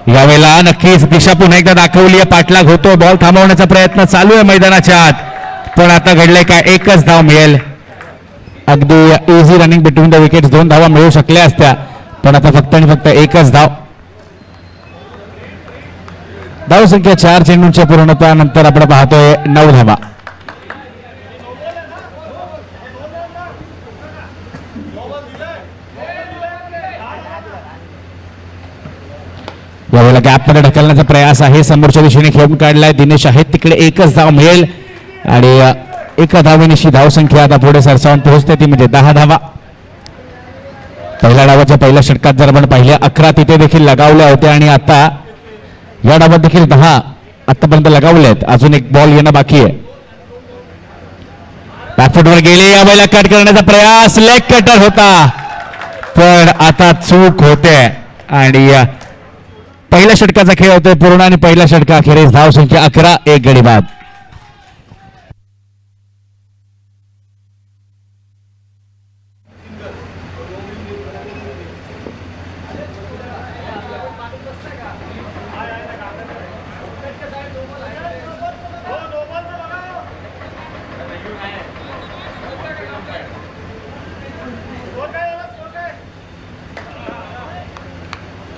यावेळेला नक्कीच दिशा पुन्हा एकदा दाखवली आहे. पाठलाग होतो, बॉल थांबवण्याचा प्रयत्न चालू आहे मैदानाच्या आत, पण आता घडलंय काय, एकच धाव मिळेल. अगदी easy running between the wickets 2 धावा मिळू शकल्या असत्या, पण आता फक्त आणि फक्त एकच धाव. धावसंख्या 4 चेंडूंच्या पूर्णत्वानंतर आपण पाहतोय 9 धावा. यावेळेला गॅपमध्ये ढकलण्याचा प्रयास आहे, समोरच्या दिशेने खेळून काढलाय दिनेश आहेत तिकडे, एकच धाव मिळेल आणि एका धावेनिशी धावसंख्या आता पुढे सरसावून पोहोचते, ती म्हणजे 10 धावा. पहिल्या डावाच्या पहिल्या षटकात जर आपण पाहिल्या 11 तिथे देखील लगावल्या होत्या आणि आता या डावात देखील 10 आतापर्यंत लगावलेत. अजून एक बॉल येणं बाकी आहे. बॅकफुटवर गेले, यावेळेला कट करण्याचा प्रयास, लेग कटर होता पण आता चूक होते आणि पहिल्या षटकाचा खेळ होतोय पूर्ण आणि पहिल्या षटका अखेरीस धावसंख्या 11, 1 गडी बाद.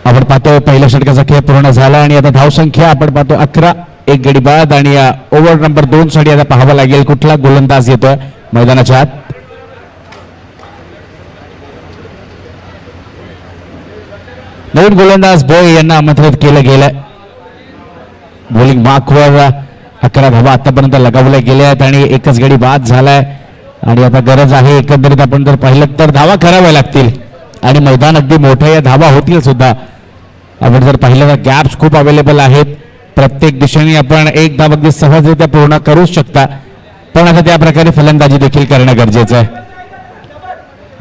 आपण पाहतो पहिल्या षटकाचा खेळ पूर्ण झाला आणि आता धावसंख्या आपण पाहतो 11, 1 गडी बाद आणि ओव्हर नंबर 2 साठी आता पाहावं लागेल कुठला गोलंदाज येतोय मैदानाच्या आत. नवीन गोलंदाज बॉय यांना आमंत्रित केलं गेलंय. बॉलिंग मार्कवर 11 धावा आतापर्यंत लगावल्या गेल्या आहेत आणि एकच गडी बाद झालाय आणि आता गरज आहे एकंदरीत आपण जर पाहिलं तर धावा कराव्या लागतील आणि मैदान अगदी मोठं, या धावा होतील सुद्धा. आपण जर पाहिलं तर गॅप्स खूप अवेलेबल आहेत, प्रत्येक दिशेने आपण एक धाव अगदी सहजरित्या पूर्ण करूच शकता, पण आता त्या प्रकारे फलंदाजी देखील करणं गरजेचं आहे.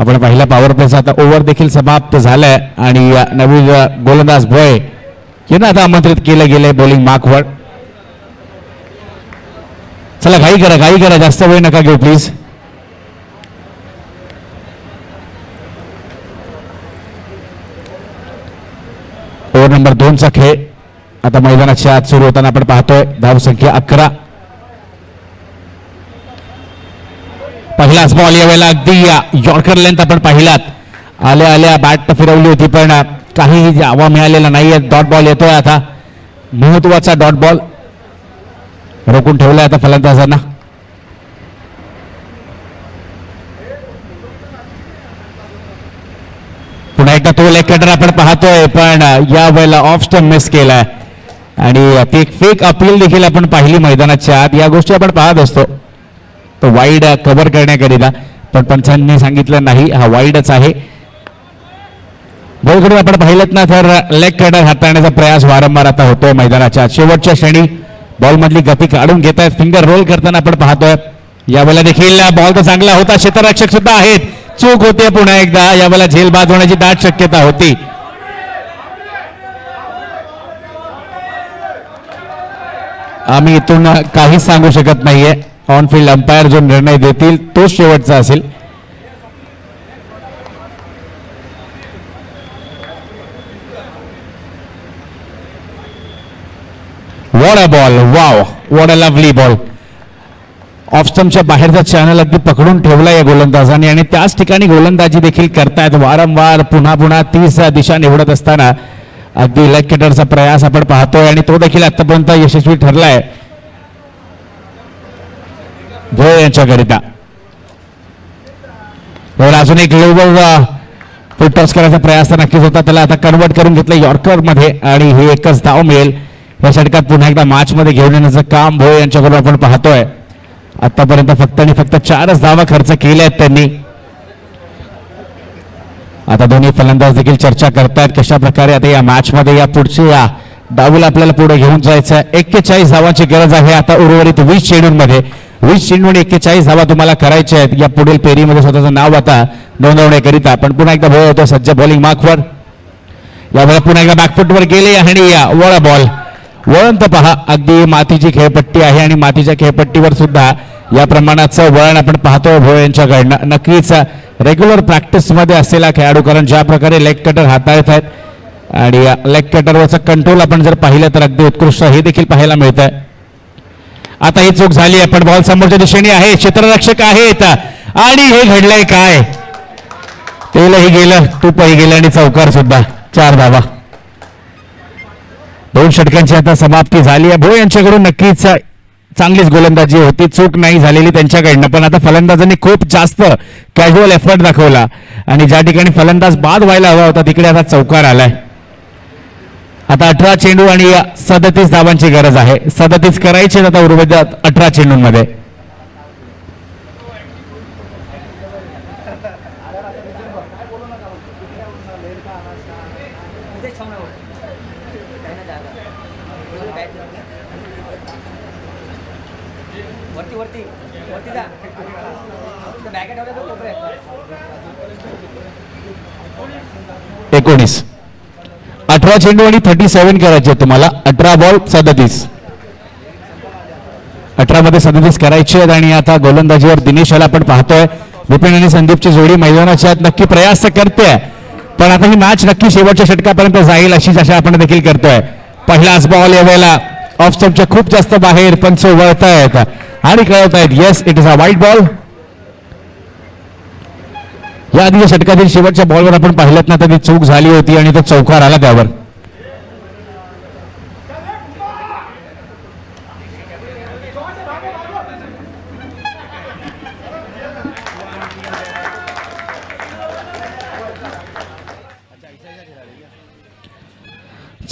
आपण पहिल्या पॉवर प्लेचा आता ओव्हर देखील समाप्त झालाय आणि नवीन गोलंदाज भोये यांना आता आमंत्रित केलं गेलंय बॉलिंग मार्कवर. चला घाई करा जास्त वेळ नका घेऊ प्लीज. ओव्हर नंबर 2चा खेळ आता मैदानाच्या आत सुरू होताना आपण पाहतोय. धाव संख्या 11. पहिलाच बॉल यावेळेला अगदी यॉर्कर लेंथ आपण पाहिलात. आल्या बॅट फिरवली होती पण काही जावा मिळालेला नाहीये. डॉट बॉल येतोय आता, महत्वाचा डॉट बॉल रोखून ठेवलाय आता फलंदाजांना. पुन्हा एकदा तो लेग कटर आपण पाहतोय पण या वेळेला ऑफ स्टंप मिस केलाय आणि ती एक फेक अपील देखील आपण पाहिली मैदानाच्या आत. या गोष्टी आपण पाहत असतो तो वाईड कव्हर करण्याकरिता, पण पंचांनी सांगितलं नाही हा वाईडच आहे. बॉलकडून आपण पाहिलं ना तर लेग कटर हाताळण्याचा प्रयास वारंवार आता होतोय मैदानाच्या शेवटच्या क्षणी. बॉल मधली गती काढून घेत आहेत, फिंगर रोल करताना आपण पाहतोय. यावेळेला देखील बॉल तर चांगला होता, क्षेत्ररक्षक सुद्धा आहेत, चूक होते पुन्हा एकदा. यावेळेला झेल बाद होण्याची दाट शक्यता होती. आम्ही इथून काहीच सांगू शकत नाहीये. ऑन फील्ड अंपायर जो निर्णय देतील तो शेवटचा असेल. What a ball, wow, what a lovely ball. Off स्टंपच्या बाहेरचा चॅनल अगदी पकडून ठेवला या गोलंदाजाने आणि त्याच ठिकाणी गोलंदाजी देखील करतायत वारंवार. पुन्हा 30 दिशा निवडत असताना अगदी लेग कटरचा प्रयास आपण पाहतोय आणि तो देखील आतापर्यंत यशस्वी ठरलाय भोये यांच्याकरिता. अजून एक लोवर फुल टॉस करायचा प्रयास तर नक्कीच होता, त्याला आता कन्वर्ट करून घेतलं यॉर्कर मध्ये आणि हे एकच धाव मिळेल. या षटकात पुन्हा एकदा मॅच मध्ये घेऊन येण्याचं काम भोये यांच्याकडून आपण पाहतोय. आतापर्यंत फक्त 4च धावा खर्च केल्या आहेत त्यांनी. आता दोन्ही फलंदाज देखील चर्चा करतायत कशा प्रकारे आता या मॅच मध्ये या पुढच्या डावीला आपल्याला पुढे घेऊन जायचं आहे. 41 धावांची गरज आहे आता उर्वरित 20 चेंडूंमध्ये. 20 चेंडूंनी 41 धावा तुम्हाला करायच्या आहेत या पुढील फेरीमध्ये स्वतःचं नाव आता नोंदवण्याकरिता. पण पुन्हा एकदा भोये होतो सज्ज बॉलिंग मार्कवर. यावेळेला पुन्हा एकदा बॅकफुटवर गेले आणि वळा बॉल. वळण तर पहा, अगदी मातीची खेळपट्टी आहे आणि मातीच्या खेळपट्टीवर सुद्धा या प्रमाणाचं वळण आपण पाहतोय भोये यांच्याकडनं. नक्कीच रेग्युलर प्रॅक्टिस मध्ये असलेला खेळाडू, कारण ज्या प्रकारे लेग कटर हाताळत आहेत आणि लेग कटरवरचा कंट्रोल आपण जर पाहिलं तर अगदी उत्कृष्ट हे देखील पाहायला मिळत आहे. आता ही चूक झाली आहे पण बॉल समोरच्या दिशेने आहे, क्षेत्ररक्षक आहेत आणि हे घडलंय काय, तेलही गेलं तूपही गेलं आणि चौकार सुद्धा. 4 धावा. 2 षटकांची आता समाप्ती झाली आहे. भोये यांच्याकडून नक्कीच चांगलीच गोलंदाजी होती, चूक नाही झालेली त्यांच्याकडनं, पण आता फलंदाजांनी खूप जास्त कॅज्युअल एफर्ट दाखवला आणि ज्या ठिकाणी फलंदाज बाद व्हायला हवा होता तिकडे आता चौकार आलाय. आता 18 चेंडू आणि 37 धावांची गरज आहे. 37 करायचे आता उर्वरित 18 चेंडूंमध्ये. एकोणीस 18 चेंडू आणि 37 करायचे तुम्हाला. 18 बॉल 37. 18 मध्ये 37 करायचे आहेत आणि आता गोलंदाजीवर दिनेशाला आपण पाहतोय. विपिन आणि संदीपची जोडी मैदानाच्या आत नक्की प्रयास करते, पण आता ही मॅच नक्की शेवटच्या षटकापर्यंत जाईल अशी आशा आपण देखील करतोय. पहिलाच बॉल यावेळेला ऑफ स्टंपच्या खूप जास्त बाहेर, पंच वळतायत आणि कळवतायत येस इट इज अ वाईट बॉल. या आधीच्या षटकातील शेवटच्या बॉलवर आपण पाहिलं ना तर ती चूक झाली होती आणि तो चौकार आला त्यावर.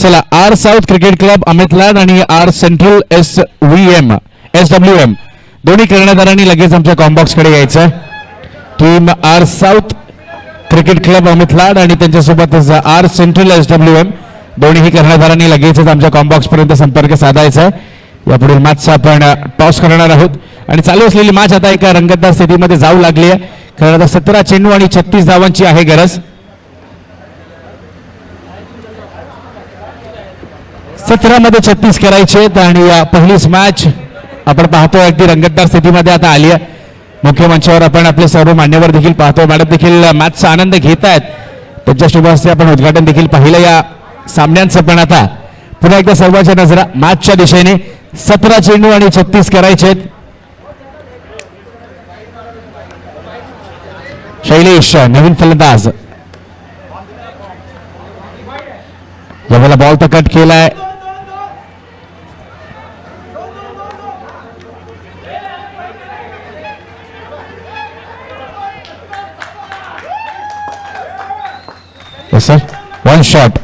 चला, R south cricket club Amit Lad आणि आर सेंट्रल SWM दोन्ही कर्णधारांनी लगेच आमच्या कॉम्बॉक्स कडे यायचं. Team R south cricket club Amit Lad आणि त्यांच्यासोबतच आर सेंट्रल SWM दोन्ही कर्णधारांनी लगेचच आमच्या कॉम्बॉक्स पर्यंत संपर्क साधायचा आहे. यापुढील मॅचचा आपण टॉस करणार आहोत आणि चालू असलेली मॅच आता एका रंगतदार स्थितीमध्ये जाऊ लागली आहे, कारण आता 17 चेंडू आणि 36 धावांची आहे गरज. 17 मध्ये 36 करायचे आणि पहिलीच मॅच आपण पाहतोय अगदी रंगतदार स्थितीमध्ये आता आली आहे. मुख्य मंचावर आपण आपले सर्व मान्यवर देखील पाहतोय. मॅडम देखील मॅचचा आनंद घेत आहेत. त्यांच्या शुभ हस्ते आपण उद्घाटन देखील पाहिलं या सामन्यांचं. पण आता पुन्हा एकदा सर्वांच्या नजरा मॅचच्या दिशेने. 17 चेंडू आणि 36 करायचे. शैलेश नवीन फलंदाज. यावेळेला बॉल तर कट केलाय. Sir one shot.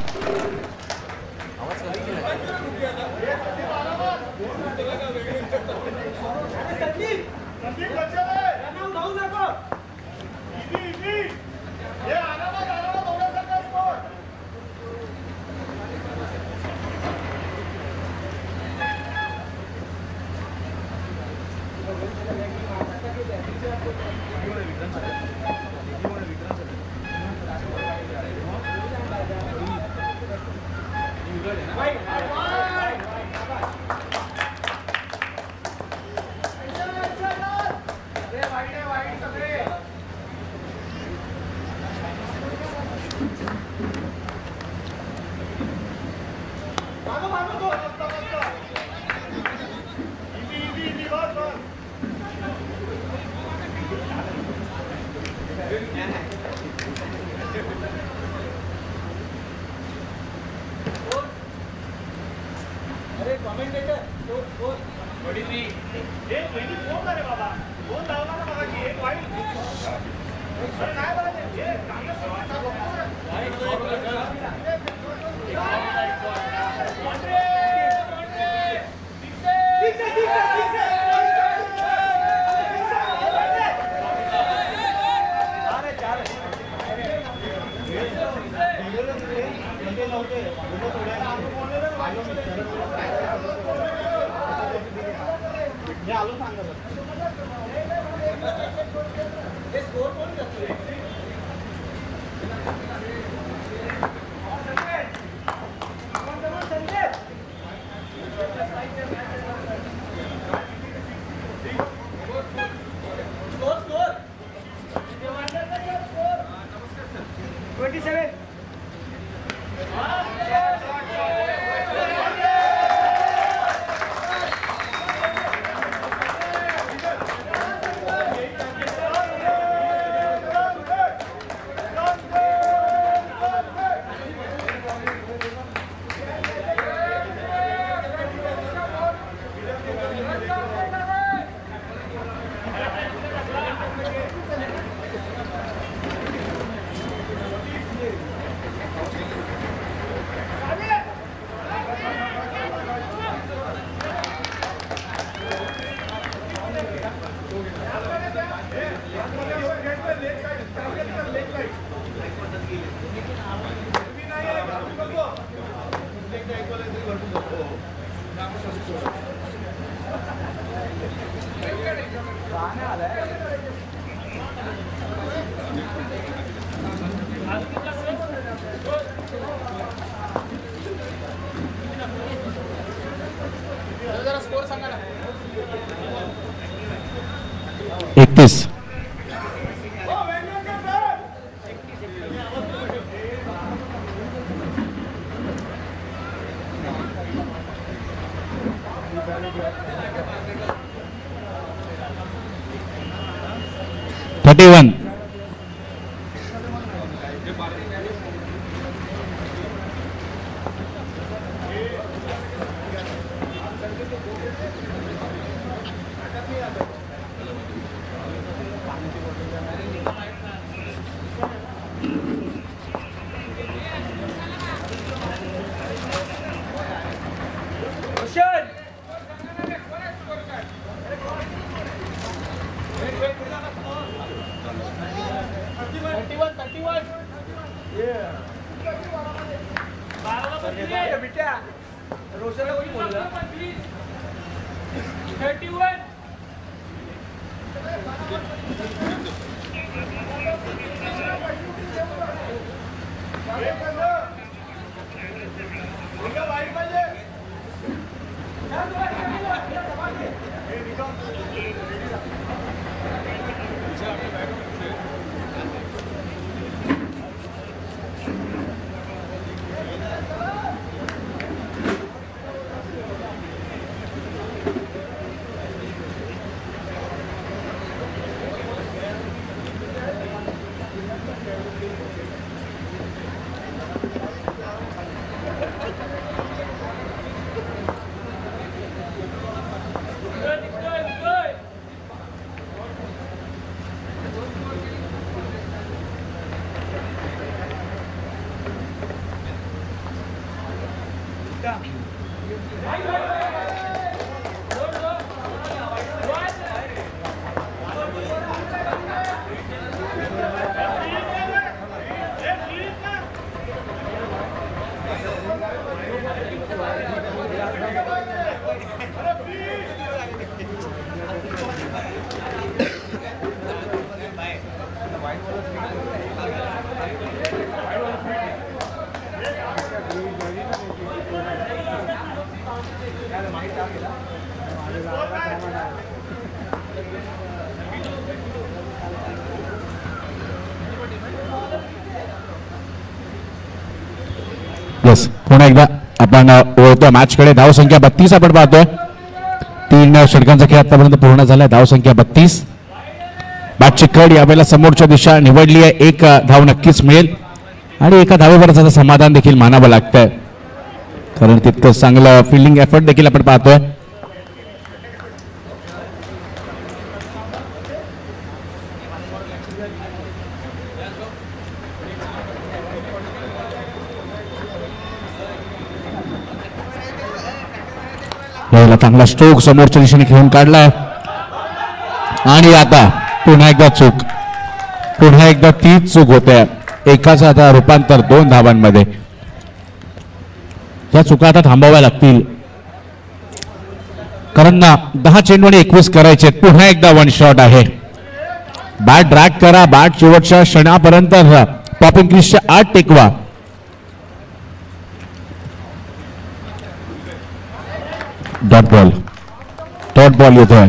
एकतीस. थर्टी-वन. येस, पुन्हा एकदा आपण ओळखतोय मॅचकडे. धावसंख्या 32 आपण पाहतोय. 3 षटकांचा खेळ आतापर्यंत पूर्ण झालाय. धावसंख्या 32. बॅटची कड यावेळेला समोरच्या दिशा निवडली आहे. एक धाव नक्कीच मिळेल आणि एका धावेवरच आता समाधान देखील मानावं लागतंय, कारण तितकं चांगलं फिल्डिंग एफर्ट देखील आपण पाहतोय. यावेळेला चांगला स्ट्रोक समोरच्या दिशेने खेळून काढलाय आणि आता पुन्हा एकदा चूक, पुन्हा एकदा तीच चूक होते. एकाचं आता रूपांतर 2 धावांमध्ये. या चुका आता थांबवाव्या लागतील, कारण ना 10 चेंडू आणि 21 करायचे. पुन्हा एकदा 1 शॉट आहे. बॅट ड्रॅग करा, बॅट शेवटच्या क्षणापर्यंत पॉपिंग क्रीजच्या आत टेकवा. डॉट बॉल येतोय.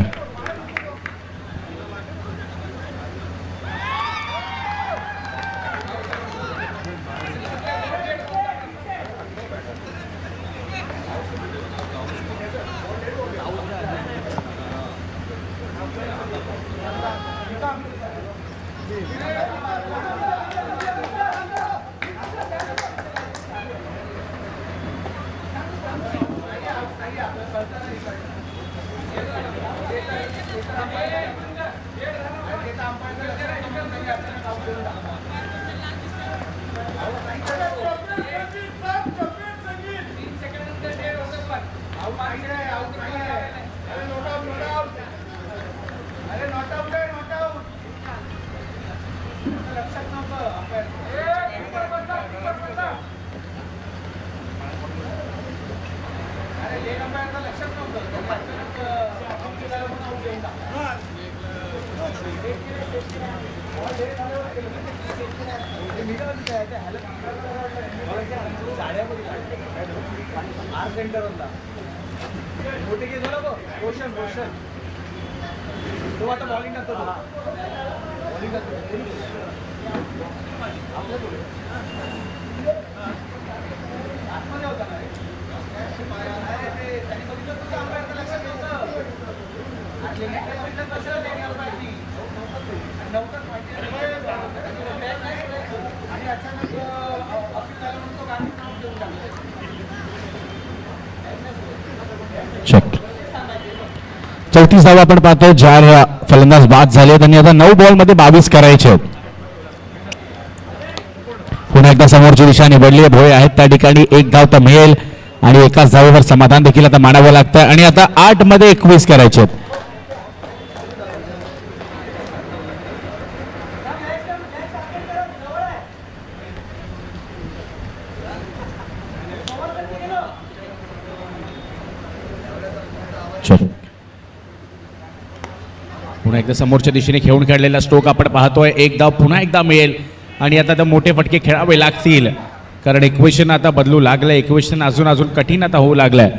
चेक. 34 धावा आपण पाहतोय. 4 फलंदाज बाद झाले आणि आता 9 बॉलमध्ये 22 करायचे. पुन्हा एकदा समोरची दिशा निवडली. भोये आहेत त्या ठिकाणी. 1 धाव तर मिळेल आणि एकाच धावेवर समाधान देखील आता मानावं लागतं आणि आता 8 मध्ये 21 करायचे. पुन्हा एकदा समोरच्या दिशेने खेळून काढलेला स्ट्रोक आपण पाहतोय. 1 धाव पुन्हा एकदा मिळेल आणि आता मोठे फटके खेळावे लागतील, कारण इक्वेशन आता बदलू लागलंय. इक्वेशन अजून कठीण आता होऊ लागलंय.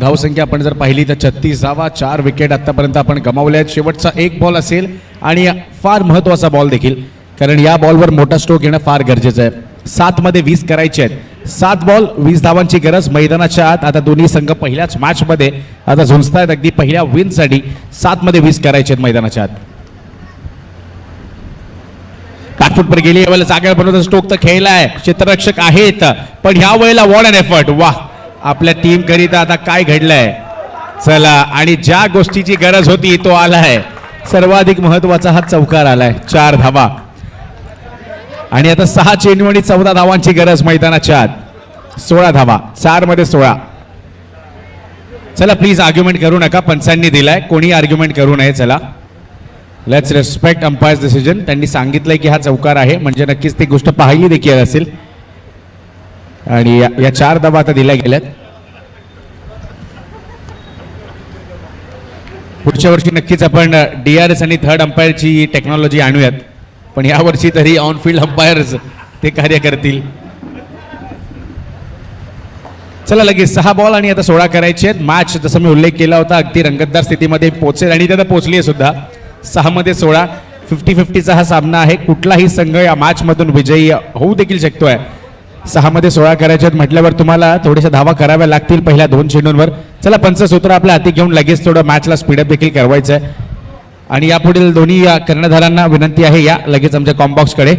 धावसंख्या आपण जर पाहिली तर 36 धावा, 4 विकेट आतापर्यंत आपण गमावल्या आहेत. शेवटचा 1 बॉल असेल आणि फार महत्वाचा बॉल देखील, कारण या बॉलवर मोठा स्ट्रोक येणं फार गरजेचं आहे. 7 मध्ये 20 करायचे आहेत. 7 बॉल 20 धावांची गरज मैदानाच्या आत. आता दोन्ही संघ पहिल्याच मॅच मध्ये आता झुंजतायत अगदी पहिल्या विन साठी. 7 मध्ये 20 करायचे आहेत मैदानाच्या आत. बॅकफुट पर गेली, यावेळेला जागा बनवता स्ट्रोक तर खेळलाय, क्षेत्ररक्षक आहेत, पण ह्या वेळेला वॉट अन एफर्ट. वाह, आपल्या टीम करिता आता काय घडलंय. चला, आणि ज्या गोष्टीची गरज होती तो आलाय. सर्वाधिक महत्वाचा हा चौकार आलाय, 4 धावा. आणि आता 6 चेंडू आणि 14 धावांची गरज मैदानाच्या आत. 16 धावा, 4 मध्ये 16. चला प्लीज आर्ग्युमेंट करू नका, पंचांनी दिलाय, कोणी आर्ग्युमेंट करू नये. चला, लेट्स रिस्पेक्ट अंपायर्स डिसिजन. त्यांनी सांगितलंय की हा चौकार आहे, म्हणजे नक्कीच ती गोष्ट पाहिली देखील असेल. आणि या 4 धावा आता दिल्या गेल्यात. पुढच्या वर्षी नक्कीच आपण DRS आणि थर्ड अंपायरची टेक्नॉलॉजी आणूयात, पण यावर्षी तरी ऑन फील्ड अंपायर्स ते कार्य करतील. चला, लगेच 6 बॉल आणि आता 16 करायचे आहेत. मॅच जसं मी उल्लेख केला होता अगदी रंगतदार स्थितीमध्ये पोहोचेल, आणि त्यात पोहोचली आहे सुद्धा. 6 मध्ये 16, 50-50चा हा सामना आहे. कुठलाही संघ या मॅच मधून विजयी होऊ देखील शकतोय. 6 मध्ये 16 करायचे आहेत म्हटल्यावर तुम्हाला थोड्याशा धावा कराव्या लागतील पहिल्या 2 चेंडूंवर. चला, पंचसूत्र आपल्या हाती घेऊन लगेच थोडं मॅचला स्पीडअप देखील करवायचं आहे. आणि यापुढील दोन्ही कर्णधारांना विनंती आहे, या लगेच आमच्या कॉम्बॉक्सकडे.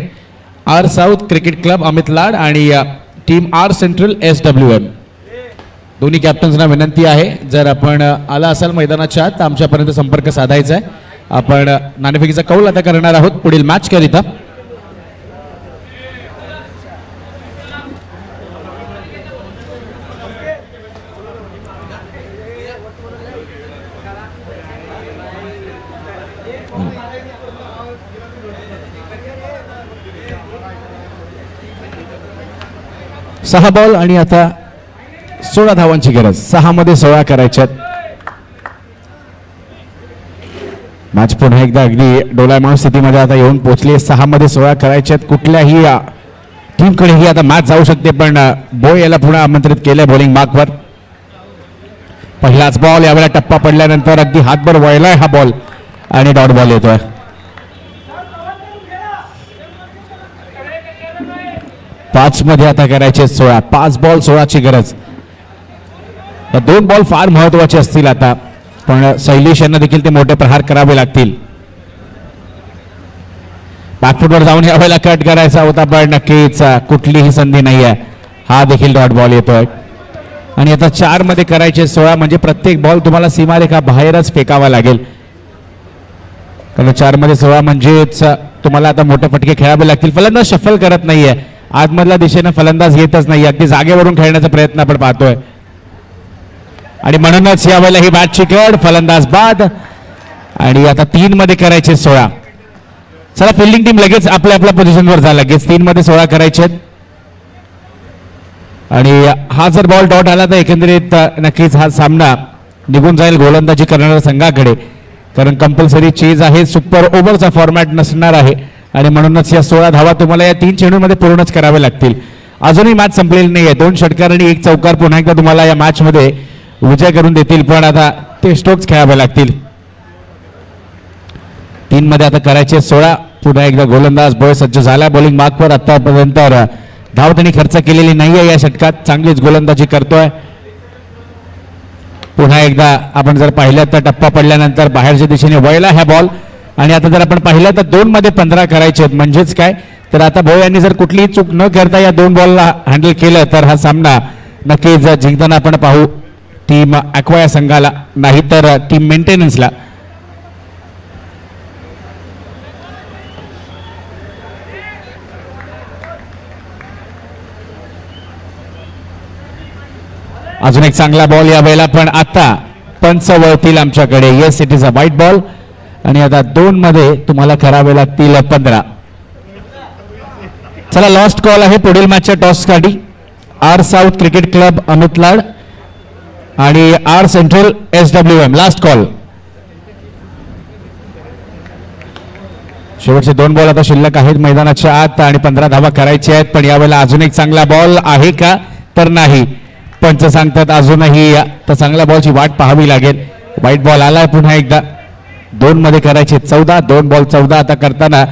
R south cricket club Amit Lad आणि टीम आर सेंट्रल SWM, दोन्ही कॅप्टन्सना विनंती आहे, जर आपण आला असाल मैदानाच्या आत आमच्यापर्यंत संपर्क साधायचा आहे. आपण नाणेफेकीचा कौल आता करणार आहोत पुढील मॅच करिता. सहा बॉल आणि आता 16 धावांची गरज. 6 मध्ये 16 करायच्यात. मॅच पुन्हा एकदा अगदी डोलायमान स्थितीमध्ये आता येऊन पोहोचली. 6 मध्ये 16 करायच्यात. कुठल्याही टीमकडेही आता मॅच जाऊ शकते, पण बोय याला पुन्हा आमंत्रित केलंय बॉलिंग मार्कवर. पहिलाच बॉल, यावेळेला टप्पा पडल्यानंतर अगदी हातभर वळलाय हा बॉल आणि डॉट बॉल येतोय. पाच मध्ये आता करायचे 16. 5 बॉल 16ची गरज. या 2 बॉल फार महत्वाचे असतील आता, पण शैलेश यांना देखील ते मोठे प्रहार करावे लागतील. बॅकफुटवर जाऊन यावेळेला कट करायचा होता, पण नक्कीच कुठलीही संधी नाही आहे. हा देखील डॉट बॉल येतोय. आणि आता 4 मध्ये करायचे 16, म्हणजे प्रत्येक बॉल तुम्हाला सीमारेखा बाहेरच फेकावा लागेल. कारण 4 मध्ये 16 म्हणजेच तुम्हाला आता मोठे फटके खेळावे लागतील. फलंदाज शफल करत नाहीये, आतमधल्या दिशेने फलंदाज येतच नाही, अगदी जागेवरून खेळण्याचा प्रयत्न आपण पाहतोय. आणि म्हणूनच यावेळेला ही बॅटची कड, फलंदाज बाद. आणि आता 3 मध्ये करायचे 16. चला, फिल्डिंग टीम लगेच आपल्या आपल्या पोझिशनवर जा. लगेच 3 मध्ये 16 करायचे. आणि हा जर बॉल डॉट आला तर एकंदरीत नक्कीच हा सामना निघून जाईल गोलंदाजी करणाऱ्या संघाकडे, कारण कंपल्सरी चेज आहे, सुपर ओव्हरचा फॉर्मॅट नसणार आहे. आणि म्हणूनच या 16 धावा तुम्हाला या 3 चेंडूंमध्ये पूर्णच करावे लागतील. अजूनही मॅच संपलेली नाही आहे. 2 षटकार आणि 1 चौकार पुन्हा एकदा तुम्हाला या मॅच मध्ये विजय करून देतील, पण आता ते स्ट्रोक्स खेळावे लागतील. 3 मध्ये आता करायचे 16. पुन्हा एकदा गोलंदाज बॉय सज्ज झाला बॉलिंग मार्कवर. आतापर्यंत धाव त्यांनी खर्च केलेली नाहीये या षटकात, चांगलीच गोलंदाजी करतोय. पुन्हा एकदा आपण जर पाहिलं तर टप्पा पडल्यानंतर बाहेरच्या दिशेने वळला हा बॉल. आणि आता जर आपण पाहिलं तर 2 मध्ये 15 करायचे आहेत. म्हणजेच काय, तर आता भोय यांनी जर कुठलीही चूक न करता या 2 बॉलला हँडल केलं तर हा सामना नक्कीच जिंकताना आपण पाहू टीम ॲक्वाया संघाला, नाही तर टीम मेंटेनन्सला. अजून एक चांगला बॉल या वेळेला, पण आता पंच वळतील आमच्याकडे. येस, इट इज अ वाईट बॉल. आणि आता 2 मध्ये तुम्हाला करावे लागतील 15. चला, लॉस्ट कॉल आहे पुढील मॅचच्या टॉससाठी. R south cricket club Amit Lad आणि R central SWM. Last call. शेवटचे 2 बॉल आता शिल्लक आहेत मैदानाच्या आत आणि 15 धावा करायच्या आहेत. पण यावेळेला अजून एक चांगला बॉल आहे का, तर नाही. पंच सांगतात अजूनही तर चांगल्या बॉलची वाट पाहावी लागेल. वाईट बॉल आलाय पुन्हा एकदा. 2 मध्ये करायचे 14, 2 बॉल 14. आता करताना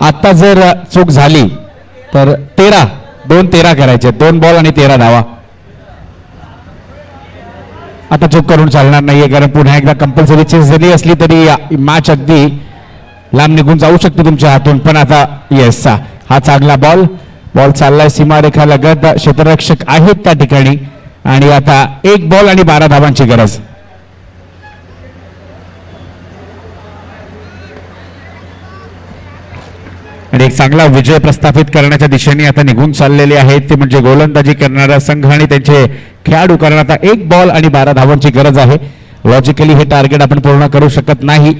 आता जर चूक झाली तर 13, 2-13 करायचे, 2 बॉल आणि 13 धावा. आता चूक करून चालणार नाहीये, कारण पुन्हा एकदा कंपल्सरी चेस जरी असली तरी मॅच अगदी लांब निघून जाऊ शकते तुमच्या हातून. पण आता येस, हा चांगला बॉल चाललाय सीमारेखा लगत, क्षेत्ररक्षक आहेत त्या ठिकाणी. आणि आता 1 बॉल आणि 12 धावांची गरज. आणि एक चांगला विजय प्रस्थापित करण्याच्या दिशेने आता निघून चाललेले आहेत ते म्हणजे गोलंदाजी करणारा संघ आणि त्यांचे खेळाडू. कारण आता 1 बॉल आणि 12 धावांची गरज आहे. लॉजिकली हे टार्गेट आपण पूर्ण करू शकत नाही.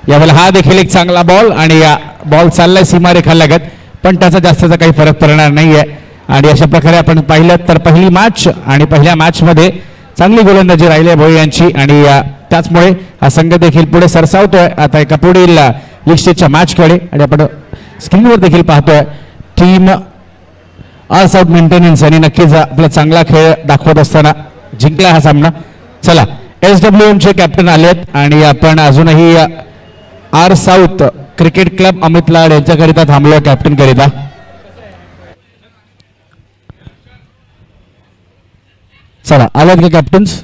यावेळेला हा देखील एक चांगला बॉल आणि बॉल चाललाय सीमारेखा लगत, पण त्याचा जास्तचा काही फरक पडणार नाहीये. आणि अशा प्रकारे आपण पाहिलं तर पहिली मॅच आणि पहिल्या मॅच मध्ये चांगली गोलंदाजी राहिली भोई यांची. आणि त्याचमुळे हा संघ देखील पुढे सरसावतोय आता एका पुढील लीग स्टेजच्या मॅचकडे. आणि आपण स्क्रीनवर देखील पाहतोय टीम अर्स आउट मेंटेनन्स आणि नक्कीच आपला चांगला खेळ दाखवत असताना जिंकला हा सामना. चला, SWM चे कॅप्टन आलेत आणि आपण अजूनही R south cricket club Amit Lad यांच्याकरिता थांबलो कॅप्टन करिता. चला, आलात का कॅप्टन्स?